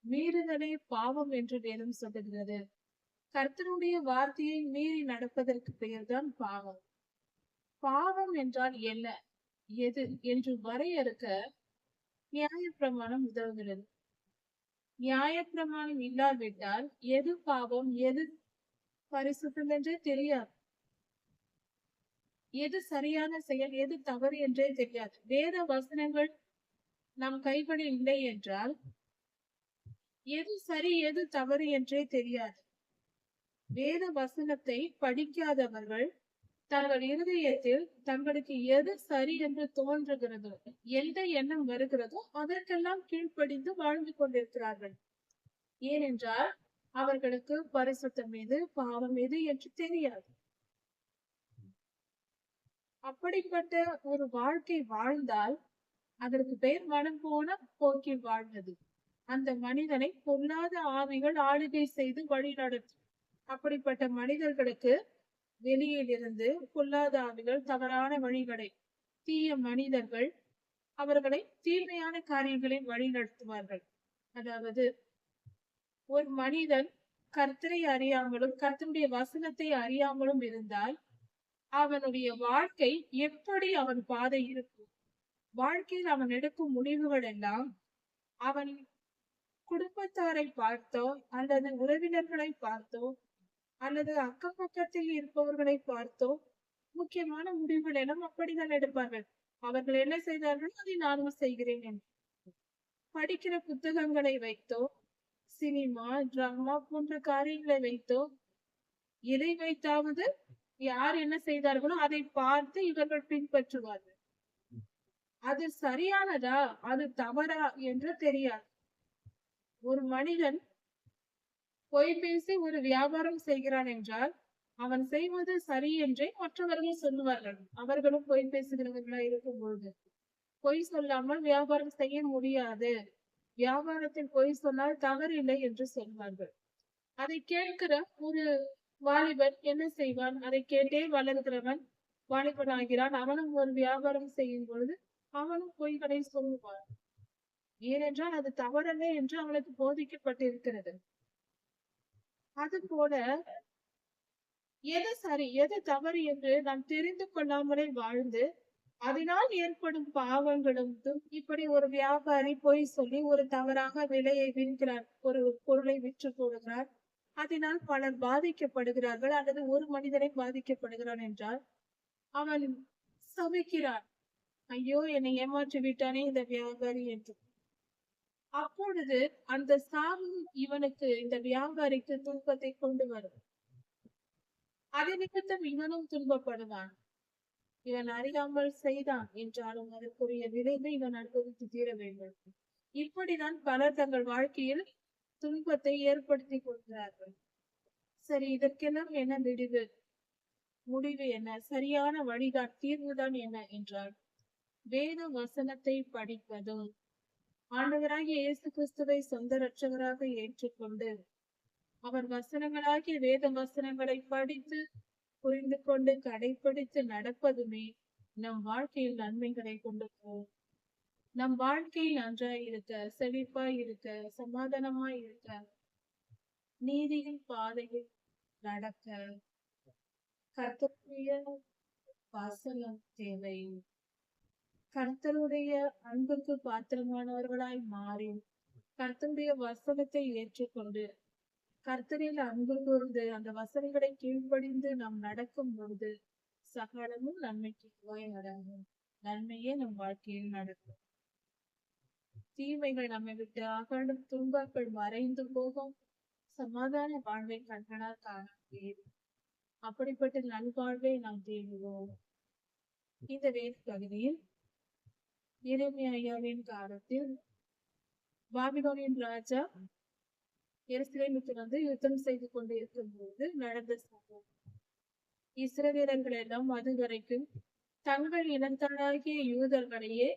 மீறுதலே பாவம் என்று வேதம் சொல்லுகிறது. கர்த்தருடைய வார்த்தையை மீறி நடப்பதற்கு பெயர்தான் பாவம். பாவம் என்றால் என்ன, எது என்று வரையறுக்க நியாயப்பிரமாணம் உதவுகிறது. நியாயப்பிரமாணம் இல்லாவிட்டால் எது பாவம் எது பரிசுத்தம் என்றே தெரியாது. எது சரியான செயல் எது தவறு என்றே தெரியாது. வேத வசனங்கள் நம் கைகளில் இல்லை என்றால் எது சரி எது தவறு என்றே தெரியாது. வேத வசனத்தை படிக்காதவர்கள் தங்கள் இருதயத்தில் தங்களுக்கு எது சரி என்று தோன்றுகிறதோ, எந்த எண்ணம் வருகிறதோ அதற்கெல்லாம் கீழ்ப்படிந்து வாழ்ந்து கொண்டிருக்கிறார்கள். ஏனென்றால் அவர்களுக்கு பரிசுத்தம் எது பாவம் எது என்று தெரியாது. அப்படிப்பட்ட ஒரு வாழ்க்கை வாழ்ந்தால் அதற்கு பெயர் மனம் போன போக்கில் வாழ்ந்தது. அந்த மனிதனை பொல்லாத ஆவிகள் ஆளுகை செய்து வழி நடத்தும். அப்படிப்பட்ட மனிதர்களுக்கு வெளியில் இருந்து பொல்லாத ஆவிகள் தவறான வழிகளை, தீய மனிதர்கள் அவர்களை தீமையான காரியங்களில் வழி நடத்துவார்கள். அதாவது ஒரு மனிதன் கர்த்தரை அறியாமலும் கர்த்தருடைய வசனத்தை அறியாமலும் இருந்தால் அவனுடைய வாழ்க்கை எப்படி அவன் பாதை இருக்கும்? வாழ்க்கையில் அவன் எடுக்கும் முடிவுகள் எல்லாம் அவன் குடும்பத்தாரை பார்த்தோ அல்லது உறவினர்களை பார்த்தோ அல்லது அக்கம் பக்கத்தில் இருப்பவர்களை பார்த்தோ முக்கியமான முடிவுகள் எல்லாம் அப்படிதான் எடுப்பார்கள். அவர்கள் என்ன செய்தார்கள் அதை நானும் செய்கிறேன் என்று. படிக்கிற புத்தகங்களை வைத்தோ, சினிமா டிராமா போன்ற காரியங்களை வைத்தோ, எதை வைத்தாவது யார் என்ன செய்தார்களோ அதை பார்த்து இவர்கள் பின்பற்றுவார்கள். அது சரியானதா அது தவறா என்று தெரியாது. ஒரு மனிதன் பொய் பேசி ஒரு வியாபாரம் செய்கிறான் என்றால் அவன் செய்வது சரி என்றே மற்றவர்கள் சொல்லுவார்கள். அவர்களும் பொய் பேசுகிறவர்களா இருக்கும் பொழுது பொய் சொல்லாமல் வியாபாரம் செய்ய முடியாது, வியாபாரத்தில் பொய் சொன்னால் தவறில்லை என்று சொல்வார்கள். அதை கேட்கிற ஒரு வாலிபன் என்ன செய்வான்? அதை கேட்டே வளர்கிறவன் வாலிபன் ஆகிறான். அவனும் ஒரு வியாபாரம் செய்யும் பொழுது அவனும் பொய்களை சொல்லுவான். ஏனென்றால் அது தவறல்ல என்று அவனுக்கு போதிக்கப்பட்டிருக்கிறது. அது போல எது சரி எது தவறு என்று நாம் தெரிந்து கொள்ளாமலே வாழ்ந்து அதனால் ஏற்படும் பாவங்களும், இப்படி ஒரு வியாபாரி பொய் சொல்லி ஒரு தவறாக விலையை விற்கிறார், ஒரு பொருளை விற்று போடுகிறார், அதனால் பலர் பாதிக்கப்படுகிறார்கள் அல்லது ஒரு மனிதனை பாதிக்கப்படுகிறான் என்றால் அவன் சபிக்கிறான், ஐயோ என்னை ஏமாற்றி விட்டானே இந்த வியாபாரி என்று. அப்பொழுது அந்த சாபம் இவனுக்கு, இந்த வியாபாரிக்கு துன்பத்தை கொண்டு வரும். அதை நிமித்தம் இவனும் துன்பப்படுவான். இவன் அறியாமல் செய்தான் என்றாலும் அதற்குரிய விளைவை இவன் அனுபவித்து தீர வேண்டும். இப்படிதான் பலர் தங்கள் வாழ்க்கையில் துன்பத்தை ஏற்படுத்தி கொள்கிறார்கள். சரி, இதற்கெல்லாம் என்ன முடிவு? முடிவு என்ன? சரியான வழிதான், தீர்வுதான் என்ன என்றால் வேத வசனத்தை படிப்பதும் ஆண்டவராகிய இயேசு கிறிஸ்துவை சொந்த இரட்சகராக ஏற்றுக்கொண்டு அவர் வசனங்களாகிய வேத வசனங்களை படித்து புரிந்து கொண்டு கடைபிடித்து நடப்பதுமே நம் வாழ்க்கையில் நன்மைகளை கொண்டு போகும். நம் வாழ்க்கை நன்றாய் இருக்க, செழிப்பாய் இருக்க, சமாதானமாய் இருக்க, நீதியின் பாதையில் நடக்க கர்த்தருடைய வசனம் தேவை. கர்த்தருடைய அன்புக்கு பாத்திரமானவர்களாய் மாறி கர்த்தருடைய வசனத்தை ஏற்றுக்கொண்டு கர்த்தரில் அன்பு கூர்ந்து அந்த வசனங்களை கீழ்ப்படிந்து நாம் நடக்கும் பொழுது சகலமும் நன்மைக்கு நடக்கும். நன்மையே நம் வாழ்க்கையில் நடக்கும். தீமைகள் நம்மை விட்டு அகலும், துன்பங்கள் மறைந்து போகும், சமாதான வாழ்வை கண்களால் காண முடியும். அப்படிப்பட்ட நல்வாழ்வை நாம் தேடுவோம். இந்த வேத பகுதியில் எரேமியாவின் காலத்தில் பாபிலோனின் ராஜா எருசலேமுக்கு வந்து யுத்தம் செய்து கொண்டு இருக்கும் போது நடந்த சம்பவம். இஸ்ரவேலர்கள் எல்லாம் அதுவரைக்கும் தங்கள் இனத்தாராகிய யூதர்களையே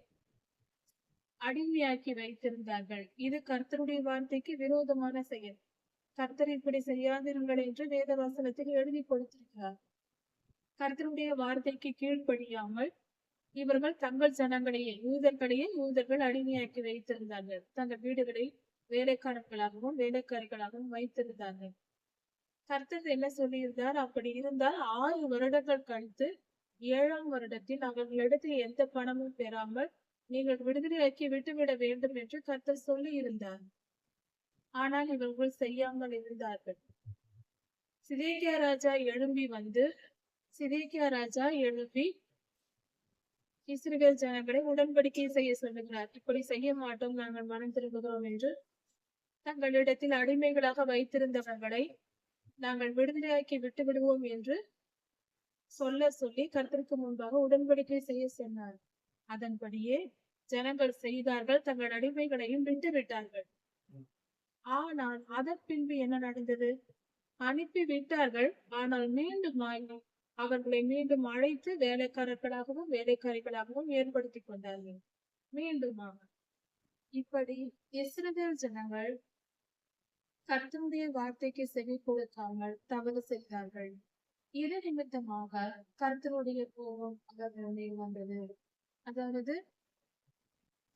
அடிமையாக்கி வைத்திருந்தார்கள். இது கர்த்தருடைய வார்த்தைக்கு விரோதமான செயல். கர்த்தர் இப்படி செய்யாதிருங்கள் என்று வேத வசனத்தில் எழுதி கொடுத்திருக்கிறார். கர்த்தருடைய வார்த்தைக்கு கீழ்ப்படியாமல் இவர்கள் தங்கள் ஜனங்களையே யூதர்கள் அடிமையாக்கி வைத்திருந்தார்கள். தங்கள் வீடுகளை வேலைக்காரர்களாகவும் வேலைக்காரிகளாகவும் வைத்திருந்தார்கள். கர்த்தர் என்ன சொல்லியிருந்தார்? அப்படி இருந்தால் 6 வருடங்கள் கழித்து 7ஆம் வருடத்தில் அவர்களிடத்தில் எந்த பணமும் பெறாமல் நீங்கள் விடுதலையாக்கி விட்டுவிட வேண்டும் என்று கர்த்தர் சொல்லி இருந்தார். ஆனால் இவர்கள் செய்யாமல் இருந்தார்கள். சிதேக்கியா ராஜா எழும்பி இஸ்ரவேல் ஜனங்களை உடன்படிக்கை செய்ய சொல்லுகிறார். இப்படி செய்ய மாட்டோம், நாங்கள் மனம் திரும்புகிறோம் என்று தங்களிடத்தில் அடிமைகளாக வைத்திருந்தவர்களை நாங்கள் விடுதலையாக்கி விட்டு விடுவோம் என்று சொல்லி கர்த்தருக்கு முன்பாக உடன்படிக்கை செய்ய சொன்னார். அதன்படியே ஜனங்கள் செய்தார்கள், தங்கள் அடிமைகளையும் விட்டு விட்டார்கள். ஆனால் அதன் பின்பு என்ன நடந்தது? அனுப்பி விட்டார்கள், ஆனால் மீண்டும் அவர்களை மீண்டும் அழைத்து வேலைக்காரர்களாகவும் வேலைக்காரிகளாகவும் ஏற்படுத்தி கொண்டார்கள். மீண்டுமாக இப்படி இஸ்ரவேல் ஜனங்கள் கர்த்தருடைய வார்த்தைக்கு செவி கொடுக்காமல் தவறு செய்தார்கள். இது நிமித்தமாக கர்த்தருடைய கோபம் அவர்கள் மேல் வந்தது. அதாவது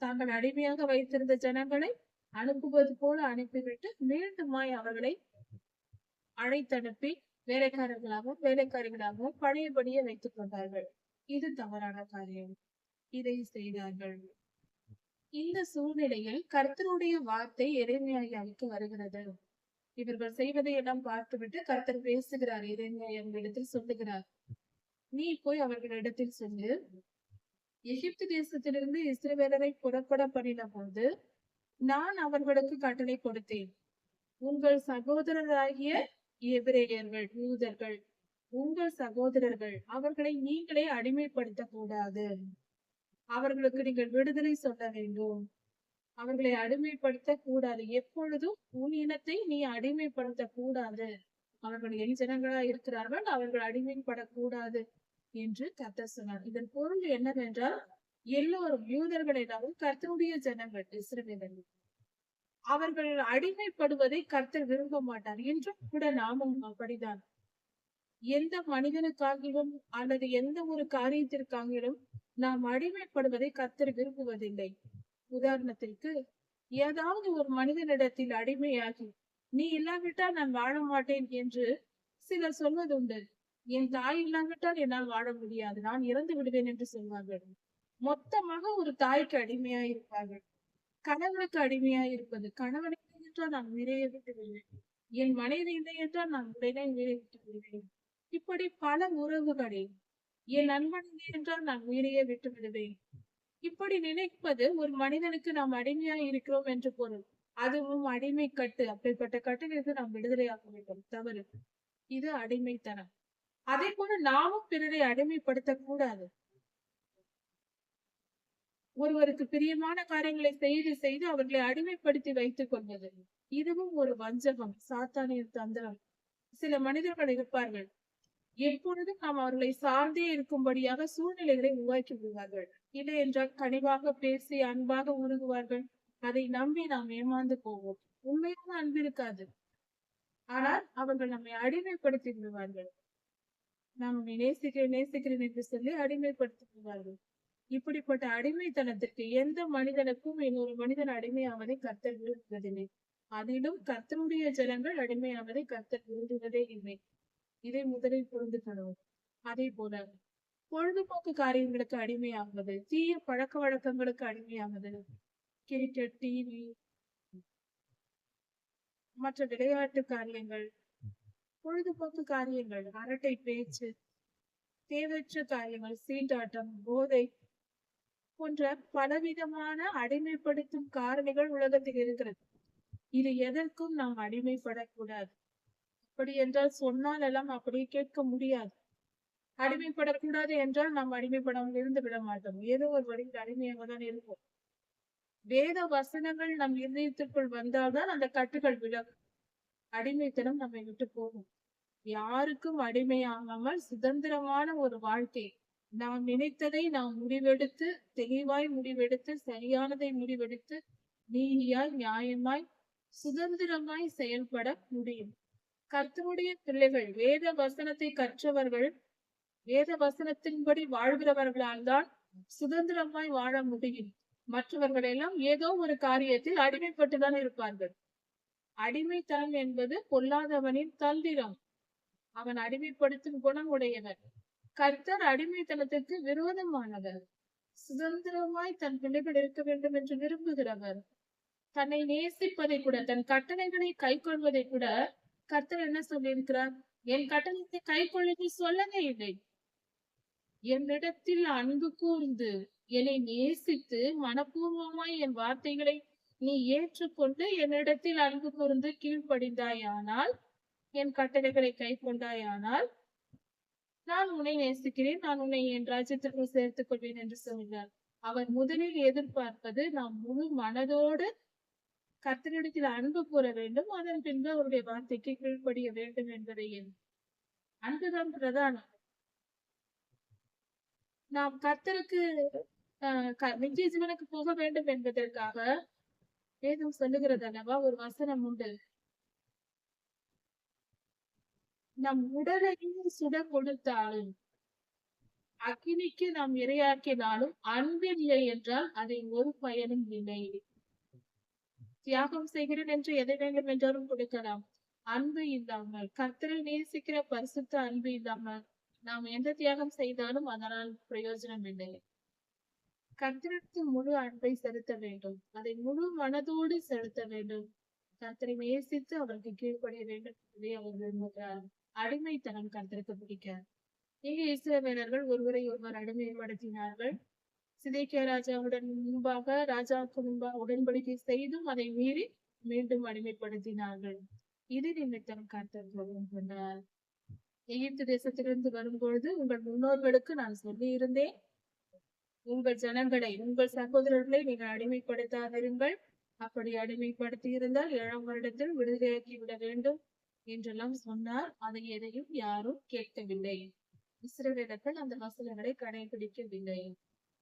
தாங்கள் அடிமையாக வைத்திருந்த ஜனங்களை அனுப்புவது போல அனுப்பிவிட்டு மீண்டுமாய் அவர்களை அழைத்தனுப்பி வேலைக்காரிகளாகவும் பழையபடியே வைத்துக் கொண்டார்கள். இது தவறான காரியம். இதை செய்தார்கள். இந்த சூழ்நிலையில் கர்த்தருடைய வார்த்தை எரேமியாவுக்கு வருகிறது. இவர்கள் செய்வதை எல்லாம் பார்த்துவிட்டு கர்த்தர் பேசுகிறார். எரேமியாவிடத்தில் சொல்லுகிறார், நீ போய் அவர்களிடத்தில் சொல்லு, எகிப்து தேசத்திலிருந்து இஸ்ரவேலரை புறப்பட பண்ணின போது நான் அவர்களுக்கு கட்டளை கொடுத்தேன். உங்கள் சகோதரராகிய எபிரேயர்கள், யூதர்கள் உங்கள் சகோதரர்கள், அவர்களை நீங்களே அடிமைப்படுத்த கூடாது. அவர்களுக்கு நீங்கள் விடுதலை சொல்ல வேண்டும். அவர்களை அடிமைப்படுத்த கூடாது. எப்பொழுதும் உன் இனத்தை நீ அடிமைப்படுத்த கூடாது. அவர்கள் என் ஜனங்களா இருக்கிறார்கள், அவர்கள் அடிமைப்படக்கூடாது என்று கர்த்தர் சொன்னார். இதன் பொருள் என்னவென்றால், எல்லோரும் யூதர்கள் எல்லாரும் கர்த்தருடைய ஜனங்கள், இஸ்ரவேலர்கள். அவர்கள் அடிமைப்படுவதை கர்த்தர் விரும்ப மாட்டார். இன்றும் கூட நாமும் அப்படிதான். எந்த மனிதனுக்காகவும் அல்லது எந்த ஒரு காரியத்திற்காகவும் நாம் அடிமைப்படுவதை கர்த்தர் விரும்புவதில்லை. உதாரணத்திற்கு, ஏதாவது ஒரு மனிதனிடத்தில் அடிமையாகி நீ இல்லாவிட்டால் நான் வாழ மாட்டேன் என்று சிலர் சொல்வதுண்டு. என் தாய் இல்லாவிட்டால் என்னால் வாழ முடியாது, நான் இறந்து விடுவேன் என்று சொல்வார்கள். மொத்தமாக ஒரு தாய்க்கு அடிமையா இருப்பார்கள். கணவனுக்கு அடிமையா இருப்பது, கணவனை என்றால் நான் உயிரையே விட்டு விடுவேன், என் மனைவி இல்லை என்றால் நான் உடனே உயிரை விட்டு விடுவேன். இப்படி பல உறவுகளில் என் நண்பன் இல்லை என்றால் நான் உயிரையே விட்டு விடுவேன். இப்படி நினைப்பது ஒரு மனிதனுக்கு நாம் அடிமையா இருக்கிறோம் என்று பொருள். அதுவும் அடிமை கட்டு. அப்படிப்பட்ட கட்டிலிருந்து நாம் விடுதலையாக வேண்டும். தவறு. இது அடிமைத்தனம். அதே போல நாமும் பிறரை அடிமைப்படுத்த கூடாது. ஒருவருக்கு பிரியமான காரியங்களை செய்து அவர்களை அடிமைப்படுத்தி வைத்துக் கொள்வது, இதுவும் ஒரு வஞ்சகம், சாத்தானின் தந்திரம். சில மனிதர்கள் இருப்பார்கள், எப்பொழுதும் நாம் அவர்களை சார்ந்தே இருக்கும்படியாக சூழ்நிலைகளை உருவாக்கி விடுவார்கள். இல்லை என்றால் கனிவாக பேசி அன்பாக உருகுவார்கள். அதை நம்பி நாம் ஏமாந்து போவோம். உண்மையான அன்பு இருக்காது, ஆனால் அவர்கள் நம்மை அடிமைப்படுத்தி விடுவார்கள். நாம் உன்னை நேசிக்கிறேன் நேசிக்கிறேன் என்று சொல்லி அடிமைப்படுத்துகிறார்கள். இப்படிப்பட்ட அடிமைத்தனத்திற்கு எந்த மனிதனுக்கும் இன்னொரு மனிதன் அடிமையாவதை கர்த்தர் விரும்புவதில்லை. அதிலும் கர்த்தருடைய ஜனங்கள் அடிமையாவதை கர்த்தர் விரும்புவதே இல்லை. இதை முதலில் புரிந்து கொள்வோம். அதே போல பொழுதுபோக்கு காரியங்களுக்கு அடிமையாவது, தீய பழக்க வழக்கங்களுக்கு அடிமையாவது, கிரிக்கெட், டிவி, மற்ற விளையாட்டு காரியங்கள், பொழுதுபோக்கு காரியங்கள், அரட்டை பேச்சு, தேவையற்ற காரியங்கள், சீட்டாட்டம், போதை போன்ற பலவிதமான அடிமைப்படுத்தும் காரணிகள் உலகத்தில் இருக்கிறது. இது எதற்கும் நாம் அடிமைப்படக்கூடாது. அப்படி என்றால் சொன்னால் எல்லாம் அப்படியே கேட்க முடியாது. அடிமைப்படக்கூடாது என்றால் நாம் அடிமைப்படாமல் இருந்து விட மாட்டோம். ஏதோ ஒரு வழியில் அடிமையாக தான் இருப்போம். வேத வசனங்கள் நம் இதயத்திற்குள் வந்தால்தான் அந்த கட்டுகள் விலகும். அடிமைத்தனம் நம்மை விட்டு போகும். யாருக்கும் அடிமையாகாமல் சுதந்திரமான ஒரு வாழ்க்கை, நாம் நினைத்ததை நாம் முடிவெடுத்து, தெளிவாய் முடிவெடுத்து, சரியானதை முடிவெடுத்து, நீதியாய், நியாயமாய், சுதந்திரமாய் செயல்பட முடியும். கர்த்தருடைய பிள்ளைகள், வேத வசனத்தை கற்றவர்கள், வேத வசனத்தின்படி வாழ்கிறவர்களால் தான் சுதந்திரமாய் வாழ முடியும். மற்றவர்கள் எல்லாம் ஏதோ ஒரு காரியத்தில் அடிமைப்பட்டுதான் இருப்பார்கள். அடிமைத்தனம் என்பது பொல்லாதவனின் தந்திரம். அவன் அடிமைப்படுத்தும் குணம் உடையவர். கர்த்தர் அடிமைத்தனத்திற்கு விரோதமானவர். சுதந்திரமாய் தன் பிள்ளைகள் இருக்க வேண்டும் என்று விரும்புகிறவர். தன்னை நேசிப்பதை கூட, தன் கட்டளைகளை கை கொள்வதை கூட கர்த்தர் என்ன சொல்லியிருக்கிறார்? என் கட்டளையை கை கொள்ளுங்கள் சொல்லவே இல்லை. என்னிடத்தில் அன்பு கூர்ந்து என்னை நேசித்து மனப்பூர்வமாய் என் வார்த்தைகளை நீ ஏற்றுக்கொண்டு என்னிடத்தில் அன்பு கூர்ந்து கீழ்ப்படிந்தாயானால், என் கட்டளைகளை கை கொண்டாயானால், நான் உன்னை நேசிக்கிறேன், நான் உன்னை என் ராஜ்யத்திற்குள் சேர்த்துக் கொள்வேன் என்று சொன்னார். அவர் முதலில் எதிர்பார்ப்பது நாம் முழு மனதோடு கர்த்தரிடத்தில் அன்பு கூற வேண்டும், அதன் பின்பு அவருடைய வார்த்தைக்கு கீழ்ப்படிய வேண்டும் என்பதை. அன்புதான் பிரதானம். நாம் கர்த்தருக்கு நித்திய ஜீவனுக்கு போக வேண்டும் என்பதற்காக வேதம் சொல்லுகிறது அல்லவா? ஒரு வசனம் உண்டு. நம் உடலையும் சுட கொடுத்தாலும், அக்கினிக்கு நாம் இரையாக்கினாலும், அன்பில்லை என்றால் அதை ஒரு பயனும் இல்லை. தியாகம் செய்கிறேன் என்று எதை வேண்டும் என்றாலும் கொடுக்கலாம். அன்பு இல்லாமல், கர்த்தரை நேசிக்கிற பரிசுத்த அன்பு இல்லாமல் நாம் எந்த தியாகம் செய்தாலும் அதனால் பிரயோஜனம் இல்லை. கர்த்தருக்கு முழு அன்பை செலுத்த வேண்டும். அதை முழு மனதோடு செலுத்த வேண்டும். கர்த்தரை நேசித்து அவருக்கு கீழ்ப்படிய வேண்டும் என்பதை அவர் விரும்புகிறார். அடிமைத்தனம் கர்த்தருக்கு பிடிக்க. இங்கே இஸ்ரவேலர்கள் ஒருவரை ஒருவர் அடிமைப்படுத்தினார்கள். சிதேக்கியா ராஜாவுடன் முன்பாக, ராஜாவுக்கு முன்பாக உடன்படிக்கை செய்தும் அதை மீறி மீண்டும் அடிமைப்படுத்தினார்கள். இது நிமித்தம் கர்த்தர் கோபம் கொண்டார். எகிப்து தேசத்திலிருந்து வரும்பொழுது உங்கள் முன்னோர்களுக்கு நான் சொல்லி இருந்தேன், உங்கள் ஜனங்களை, உங்கள் சகோதரர்களை நீங்கள் அடிமைப்படுத்தாதிருங்கள். அப்படி அடிமைப்படுத்தி இருந்தால் 7ஆம் வருடத்தில் விடுதலையாக்கி விட வேண்டும் என்றெல்லாம் சொன்னார். அதை எதையும் யாரும் கேட்கவில்லை. இஸ்ரவேலர்கள் அந்த வசனங்களை கடைபிடிக்கவில்லை.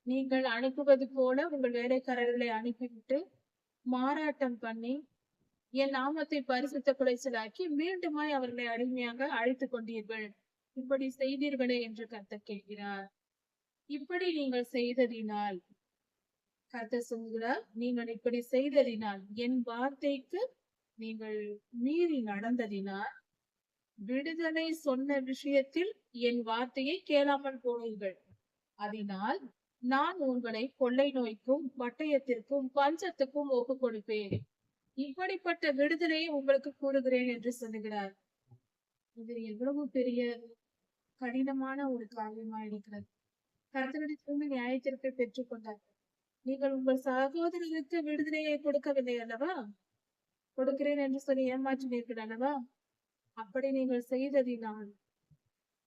நீங்கள் அனுப்புவது போல உங்கள் வேலைக்காரர்களை அனுப்பிவிட்டு மாறாட்டம் பண்ணி என் நாமத்தை பரிசுத்த குலைச்சலாக்கி மீண்டுமாய் அவர்களை அடிமையாக அழைத்துக் கொண்டீர்கள். இப்படி செய்தீர்களே என்று கர்த்தர் கேட்கிறார். இப்படி நீங்கள் செய்ததினால், கர்த்தர் சொல்கிறார், நீங்கள் இப்படி செய்ததினால், என் வார்த்தைக்கு நீங்கள் மீறி நடந்ததினால், விடுதலை சொன்ன விஷயத்தில் என் வார்த்தையை கேளாமல் போனீர்கள். அதனால் நான் உங்களை கொள்ளை நோய்க்கும் பட்டயத்திற்கும் பஞ்சத்துக்கும் ஒப்பு கொடுப்பேன். இப்படிப்பட்ட விடுதலையை உங்களுக்கு கூறுகிறேன் என்று சொல்லுகிறார். இது எவ்வளவு பெரிய கடினமான ஒரு காரியமா இருக்கிறது. கர்த்தரிடத்திலிருந்து நியாயத்திற்கு பெற்றுக் கொண்டார். நீங்கள் உங்கள் சகோதரருக்கு விடுதலையை கொடுக்கவில்லை அல்லவா? கொடுக்கிறேன் என்று சொல்லி ஏமாற்றினீர்கள் அல்லவா? அப்படி நீங்கள் செய்ததினால்,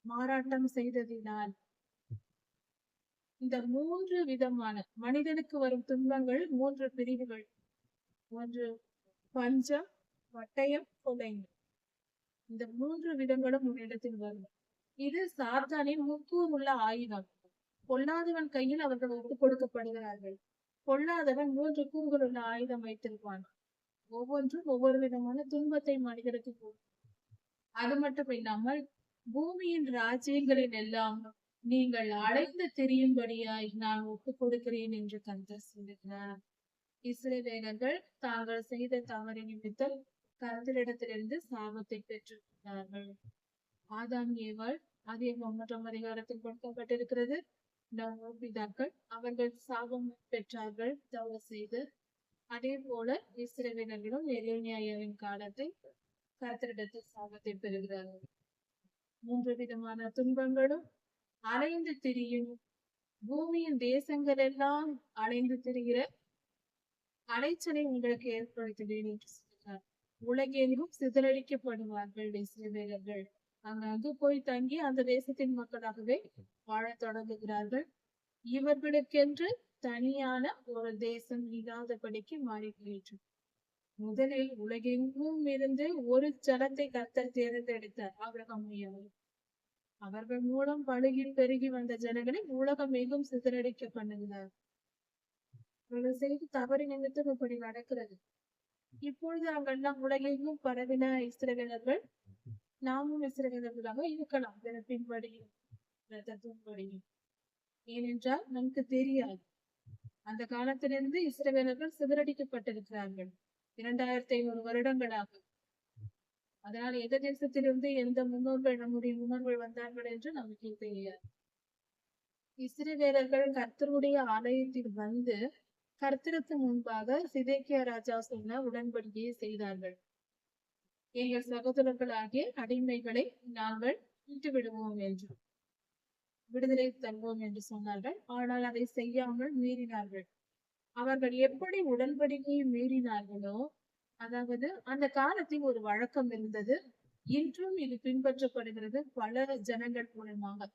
மாறாட்டம் செய்ததினால், இந்த 3 விதமான மனிதனுக்கு வரும் துன்பங்கள் 3 பிரிவுகள். ஒன்று பஞ்சம், பட்டயம், கொலை. இந்த 3 விதங்களும் உன்னிடத்தில் வரும். இது சாத்தானின் முக்கூறுள்ள ஆயுதம். பொல்லாதவன் கையில் அவர்கள் ஒப்புக் கொடுக்கப்படுகிறார்கள். பொல்லாதவன் 3 கூறுகள் உள்ள ஆயுதம் வைத்திருப்பான். ஒவ்வொன்றும் ஒவ்வொரு விதமான துன்பத்தை மனிதருக்கு போகும். அது மட்டும் இல்லாமல் பூமியின் ராஜ்யங்களின் எல்லாம் நீங்கள் அலைந்து திரியும்படியாய் நான் ஒப்புக் கொடுக்கிறேன் என்று கர்த்தர் சொல்லுகிறார். இஸ்ரவேலர்கள் தாங்கள் செய்த தவறு நிமித்தம் கர்த்தரிடத்திலிருந்து சாபத்தை பெற்றுக்கொண்டார்கள். ஆதாம் ஏவாள் ஆதியாகமம் 1 அதிகாரத்தில் கொடுக்கப்பட்டிருக்கிறது. நம் பிதாக்கள் அவர்கள் சாபம் பெற்றார்கள் தவறு செய்து. அதே போல இஸ்ரவேலர்களும் எரேமியாவின் காலத்தில் கர்த்தரிடத்தில் சாபத்தை பெறுகிறார்கள். 3 விதமான துன்பங்களும் அலைந்து திரியும் பூமியின் தேசங்கள் எல்லாம் அலைந்து திரிகிற அலைச்சலை உங்களுக்கு ஏற்படுத்துவேன் என்று சொல்கிறார். உலகெங்கும் சிதறடிக்கப்படுவார்கள் இஸ்ரவேலர்கள். அங்கு போய் தங்கி அந்த தேசத்தின் மக்களாகவே வாழத் தொடங்குகிறார்கள். இவர்களுக்கென்று தனியான ஒரு தேசம் இல்லாதபடிக்கு மாறிவிட்டு முதலில் உலகெங்கும் இருந்து ஒரு ஜனத்தை கர்த்தர் தேர்ந்தெடுத்தார், ஆபிரகாம் ஐயாவை. அவர்கள் மூலம் பழுகில் பெருகி வந்த ஜனங்களை உலகம் எங்கும் சிதறடிக்க பண்ணுகிறார். அவர்கள் செய்து தவறு நிமித்தம் இப்படி நடக்கிறது. இப்பொழுது அங்கெல்லாம் உலகெங்கும் பரவின இஸ்ரவேலர்கள் நாமும் இஸ்ரவேலர்களாக இருக்கலாம் பிறப்பின்படியும் ரத்தத்தின்படியும். ஏனென்றால் நமக்கு தெரியாது, அந்த காலத்திலிருந்து இஸ்ரவேலர்கள் சிதறடிக்கப்பட்டிருக்கிறார்கள் 2500 வருடங்களாக. அதனால் எந்த தேசத்திலிருந்து எந்த முன்னோர்கள் நம்முடைய முன்னோர்கள் வந்தார்கள் என்று நமக்கு தெரியாது. இஸ்ரவேலர்கள் கர்த்தருடைய ஆலயத்தில் வந்து கர்த்தருக்கு முன்பாக சிதேக்கியா ராஜா சொன்ன உடன்படிக்கையை செய்தார்கள். எங்கள் சகோதரர்களாகிய அடிமைகளை நாங்கள் விட்டு விடுவோம் என்று, விடுதலை தருவோம் என்று சொன்னார்கள். ஆனால் அதை செய்யாமல் மீறினார்கள். அவர்கள் எப்படி உடன்படிக்கையை மீறினார்களோ, அதாவது அந்த காலத்தில் ஒரு வழக்கம் இருந்தது, இன்றும் இது பின்பற்றப்படுகிறது பல ஜனங்கள் மூலமாக.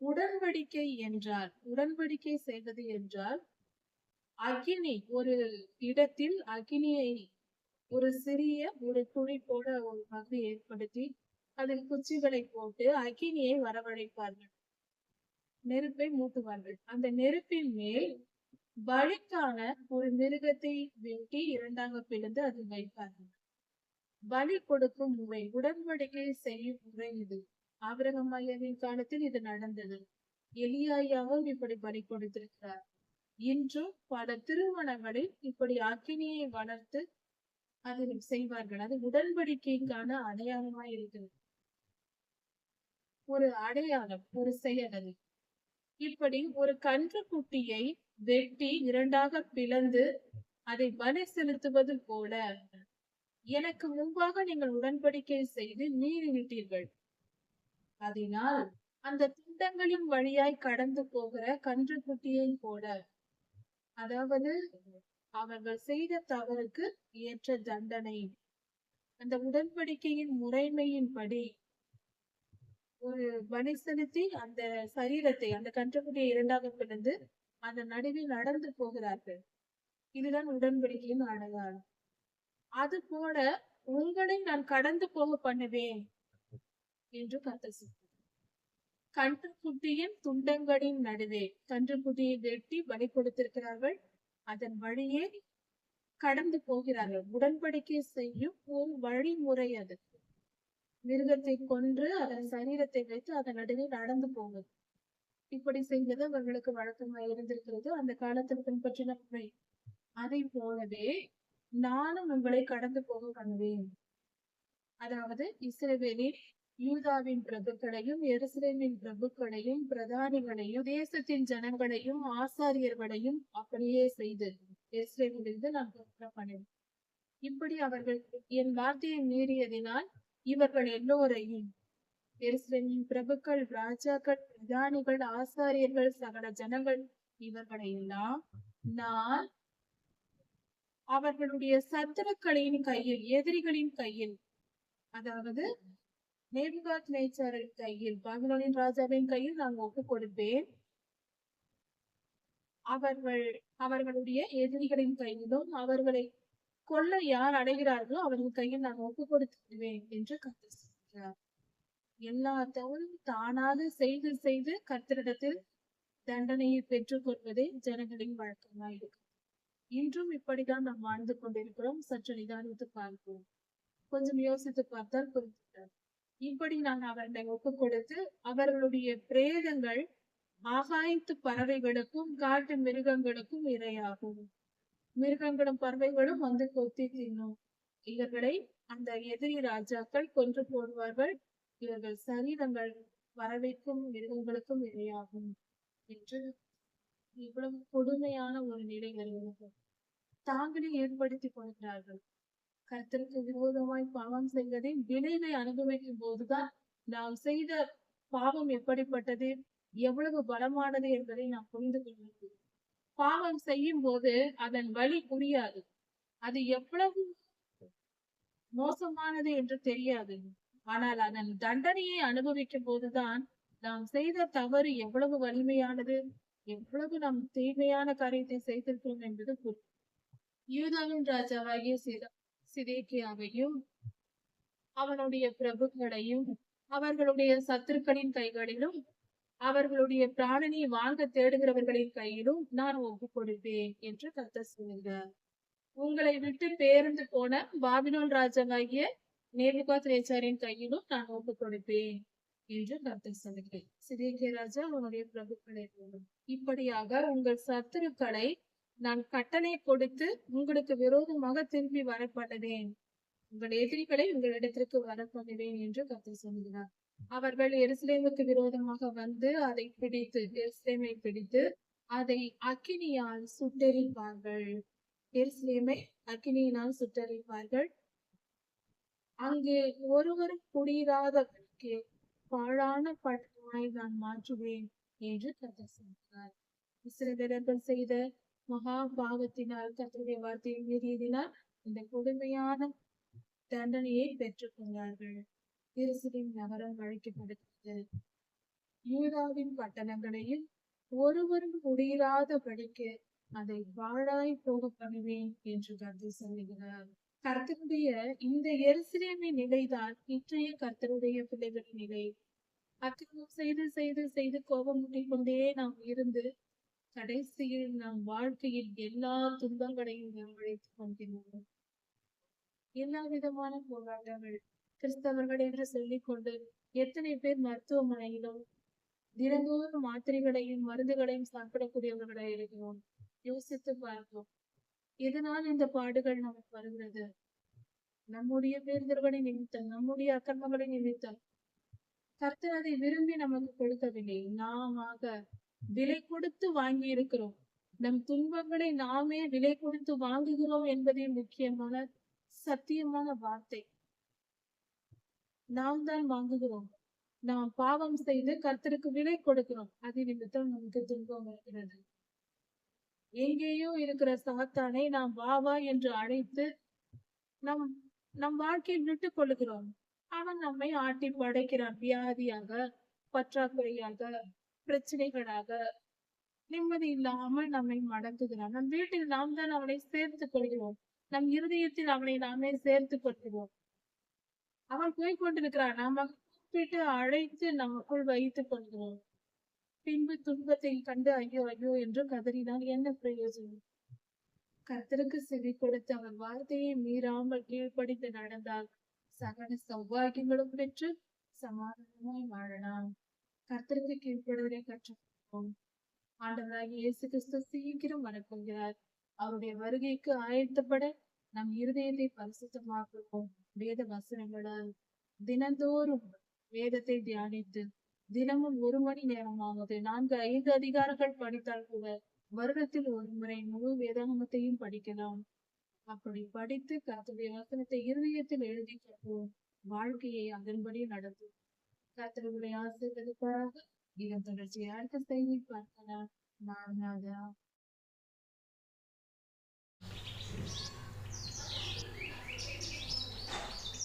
உடன்படிக்கை என்றால், உடன்படிக்கை செய்வது என்றால், அக்கினி ஒரு இடத்தில் அக்கினியை ஒரு சிறிய ஒரு துளி போல ஒரு பகுதி ஏற்படுத்தி அதில் குச்சிகளை போட்டு அக்கினியை வரவழைப்பார்கள், நெருப்பை மூட்டுவார்கள். அந்த நெருப்பின் மேல் பலிக்கான ஒரு மிருகத்தை வெட்டி இரண்டாக பிளந்து அதில் வைப்பார்கள். பலி கொடுக்கும் முறை, உடன்படிக்கை செய்யும் முறை இது. ஆபிரகாம் ஐயாவின் காலத்தில் இது நடந்தது. எலியாவும் இப்படி பலி கொடுத்திருக்கிறார். இன்றும் பல திருமணங்களில் இப்படி அக்கினியை வளர்த்து அதில் செய்வார்கள். அது உடன்படிக்கைக்கான அடையாளமாய் இருக்கிறது, ஒரு அடையாளம், ஒரு செயல். அது இப்படி ஒரு கன்று குட்டியை வெட்டி இரண்டாக பிளந்து அதை பலி செலுத்துவது போல எனக்கு முன்பாக நீங்கள் உடன்படிக்கை செய்து மீறிவிட்டீர்கள். அதனால் அந்த துண்டங்களின் வழியாய் கடந்து போகிற கன்று குட்டியை போல, அதாவது அவர்கள் செய்த தவறுக்கு ஏற்ற தண்டனை, அந்த உடன்படிக்கையின் முறைமையின்படி ஒரு பலி செலுத்தி அந்த சரீரத்தை, அந்த கன்றுக்குட்டியை இரண்டாக பிளந்து அந்த நடுவில் நடந்து போகிறார்கள். இதுதான் உடன்படிக்கையின் அடையாளம். அது போல உங்களை நான் கடந்து போக பண்ணுவேன் என்று கர்த்தர் சொல்கிறார். கன்றுக்குட்டியின் துண்டங்களின் நடுவே கன்றுக்குட்டியை வெட்டி பலி கொடுத்திருக்கிறார்கள். அதன் வழியே கடந்து போகிறார்கள். உடன்படிக்கை செய்யும் ஒரு வழிமுறை அது. மிருகத்தை கொன்று அதன் சரீரத்தை வைத்து அதன் நடுவே நடந்து போவது, இப்படி செய்வது அவர்களுக்கு வழக்கமாக இருந்திருக்கிறது, அந்த காலத்தில் பின்பற்றின முறை. அதை போலவே நானும் உங்களை கடந்து போக பண்ணுவேன். அதாவது இஸ்ரவேலில் யூதாவின் பிரபுக்களையும் எருசலேமின் பிரபுக்களையும் பிரதானிகளையும் தேசத்தின் ஜனங்களையும் ஆசாரியர்களையும் அப்படியே செய்து எருசலேமிலிருந்து நான் பண்ணுவேன். இப்படி அவர்கள் என் வார்த்தையை மீறியதினால் இவர்கள் எல்லோரையும், எருசலேமின் பிரபுக்கள், ராஜாக்கள், பிரதானிகள், ஆசாரியர்கள், சகல ஜனங்கள், இவர்களை எல்லாம் நான் அவர்களுடைய சத்துருக்களின் கையில், எதிரிகளின் கையில், அதாவது நேபுகாத்நேச்சாரின் கையில், பாபிலோனின் ராஜாவின் கையில் நான் ஒப்புக் கொடுப்பேன். அவர்களுடைய எதிரிகளின் கையிலும், அவர்களை கொல்ல யார் அடைகிறார்களோ அவர்கள் கையில் நான் ஒப்புக் கொடுத்து விடுவேன் என்று கர்த்தர் சொல்கிறார். எல்லா தவறும் தானாக செய்து செய்து கர்த்தரிடத்தில் தண்டனையை பெற்றுக் கொள்வதே ஜனங்களின் வழக்கமாயிருக்கு. இன்றும் இப்படிதான் நாம் வாழ்ந்து கொண்டிருக்கிறோம். சற்று நிதானித்து பார்ப்போம். கொஞ்சம் யோசித்து பார்த்தால் புரிஞ்சுட்டார். இப்படி நான் அவர்களை ஒப்புக் கொடுத்து அவர்களுடைய பிரேதங்கள் ஆகாயத்து பறவைகளுக்கும் காட்டு மிருகங்களுக்கும் இரையாகும். மிருகங்களும் பறவைகளும் வந்து கொத்தி தின்னும். இவர்களை அந்த எதிரி ராஜாக்கள் கொன்று போடுவார்கள். இவர்கள் சரீரங்கள் பறவைக்கும் மிருகங்களுக்கும் இரையாகும் என்று இவ்வளவு கொடுமையான ஒரு நிலை வருகிறது. தாங்களே ஏற்படுத்திக் கொள்கிறார்கள். கர்த்தருக்கு விரோதமாய் பாவம் செய்வதின் விளைவை அனுபவிக்கும் போதுதான் நாம் செய்த பாவம் எப்படிப்பட்டது, எவ்வளவு பலமானது என்பதை நாம் புரிந்து கொள்ள முடியும். பாவம் செய்யும் போது அதன் வலி புரியாது, அது எவ்வளவு மோசமானது என்று தெரியாது. ஆனால் அதன் தண்டனையை அனுபவிக்கும் போதுதான் நாம் செய்த தவறு எவ்வளவு வலிமையானது, எவ்வளவு நாம் தீமையான காரியத்தை செய்திருக்கிறோம் என்பது புரியும். யூதாவின் ராஜாவாகிய சிதேக்கியாவையும் அவனுடைய பிரபுக்களையும் அவர்களுடைய சத்துருக்களின் கைகளிலும் அவர்களுடைய பிராணனை வாங்க தேடுகிறவர்களின் கையிலும் நான் ஒப்புக் கொடுப்பேன் என்று கர்த்தர் சொல்கிறார். உங்களை விட்டு பேர்ந்து போன பாபிலோன் ராஜாவாகிய நேபுகாத்நேச்சாரின் கையிலும் நான் ஒப்புக் கொடுப்பேன் என்று கர்த்தர் சொல்கிறேன். சிதேக்கியா ராஜா அவனுடைய பிரபுக்களை இப்படியாக உங்கள் சத்துருக்களை நான் கட்டளை கொடுத்து உங்களுக்கு விரோதமாக திரும்பி வரப்பட்டதேன். உங்கள் எதிரிகளை உங்களிடத்திற்கு வர பண்ணுவேன் என்று கர்த்தர் சொல்கிறார். அவர்கள் எருசலேமுக்கு விரோதமாக வந்து அதை பிடித்து எருசலேமை பிடித்து அதை அக்கினியால் சுட்டெரிப்பார்கள். எருசலேமை அக்கினியினால் சுட்டெரிப்பார்கள். அங்கே ஒருவரும் குடியிராதபடிக்கு பாழான பட்டணமாய் நான் மாற்றுவேன் என்று கர்த்தர் சொல்கிறார். இஸ்ரவேலர்கள் செய்த மகா பாவத்தினால் கர்த்தருடைய வார்த்தையை மீறியதினால் இந்த கொடுமையான தண்டனையை பெற்றுக் கொண்டார்கள். எருசலேம் நகரம் அழைக்கப்படுகிறது. யூதாவின் பட்டணங்களையும் ஒருவரும் குடியிராதபடிக்கு அதை பாழாய் போக பண்ணுவேன் என்று கர்த்தர் சொல்லுகிறார். கர்த்தருடைய இந்த எருசலேமின் நிலைதான் இன்றைய கர்த்தருடைய பிள்ளைகளின் நிலை. அக்கிரமம் செய்து செய்து செய்து கோபம் முட்டிக் கொண்டே நாம் இருந்து கடைசியில் நம் வாழ்க்கையில் எல்லா துன்பங்களையும் வரவழைத்துக் கொண்டிருந்தோம். எல்லா விதமான போராட்டங்கள். கிறிஸ்தவர்கள் என்று சொல்லிக் கொண்டு எத்தனை பேர் மருத்துவமனையிலும் தினந்தோறும் மாத்திரைகளையும் மருந்துகளையும் சாப்பிடக்கூடியவர்களாய் இருக்கிறோம். யோசித்து பார்ப்போம், எதனால் இந்த பாடுகள் நமக்கு வருகிறது? நம்முடைய பேர்தல்களின் நிமித்தம், நம்முடைய அக்கிரமங்களின் நிமித்தம். கர்த்தர் அதை விரும்பி நமக்கு கொடுக்கவில்லை, நாம விலை கொடுத்து வாங்கி இருக்கிறோம். நம் துன்பங்களை நாமே விலை கொடுத்து வாங்குகிறோம் என்பதே முக்கியமான சத்தியமான வார்த்தை. நாம் தான் வாங்குகிறோம். நாம் பாவம் செய்து கர்த்தருக்கு விலை கொடுக்கிறோம். அது நிமித்தம் நமக்கு துன்பம் வருகிறது. எங்கேயோ இருக்கிற சாத்தானை நாம் வா வா என்று அழைத்து நம் வாழ்க்கையில் விட்டுக் கொள்ளுகிறோம். அவன் நம்மை ஆட்டி படைக்கிறான். வியாதியாக, பற்றாக்குறையாக, பிரச்சனைகளாக, நிம்மதி இல்லாமல் நம்மை மடக்குகிறான். நம் வீட்டில் நாம் தான் அவனை சேர்த்துக் கொள்கிறோம். நம் இருதயத்தில் அவனை நாமே சேர்த்துக் கொள்கிறோம். அவன் போய்கொண்டிருக்கிறான். நாம கூப்பிட்டு அழைத்து நமக்குள் வைத்துக் கொள்கிறோம். பின்பு துன்பத்தை கண்டு ஐயோ ஐயோ என்று கதறினால் என்ன பிரயோஜனம்? கர்த்தருக்கு செவி கொடுத்து அவர் வார்த்தையை மீறாமல் கீழ்ப்படிந்து நடந்தால் சகல சௌபாகியங்களும் பெற்று சமாதானமாய் வாழலாம். கர்த்தருக்கு கீழ்ப்படுவதை கற்றுக்கொள்வோம். ஆண்டவராகிய இயேசு கிறிஸ்து சீக்கிரம் வரப்போகிறார். அவருடைய வருகைக்கு ஆயத்தப்பட நம் இருதயத்தை பரிசுத்தமாக்குவோம். வேத வசனங்களால் தினந்தோறும் வேதத்தை தியானித்து தினமும் 1 மணி நேரமாவது 4-5 அதிகாரங்கள் படித்தால் கூட வருடத்தில் ஒரு முறை முழு வேதாகமத்தையும் படிக்கலாம். அப்படி படித்து கர்த்தருடைய வசனத்தை இருதயத்தில் எழுதி கொள்வோம். வாழ்க்கையை அதன்படி நடத்தும். கர்த்தருடைய ஆசீர்வதிப்பாராக. இதன் தொடர்ச்சியை அடுத்த செய்தி பார்க்கலாம்.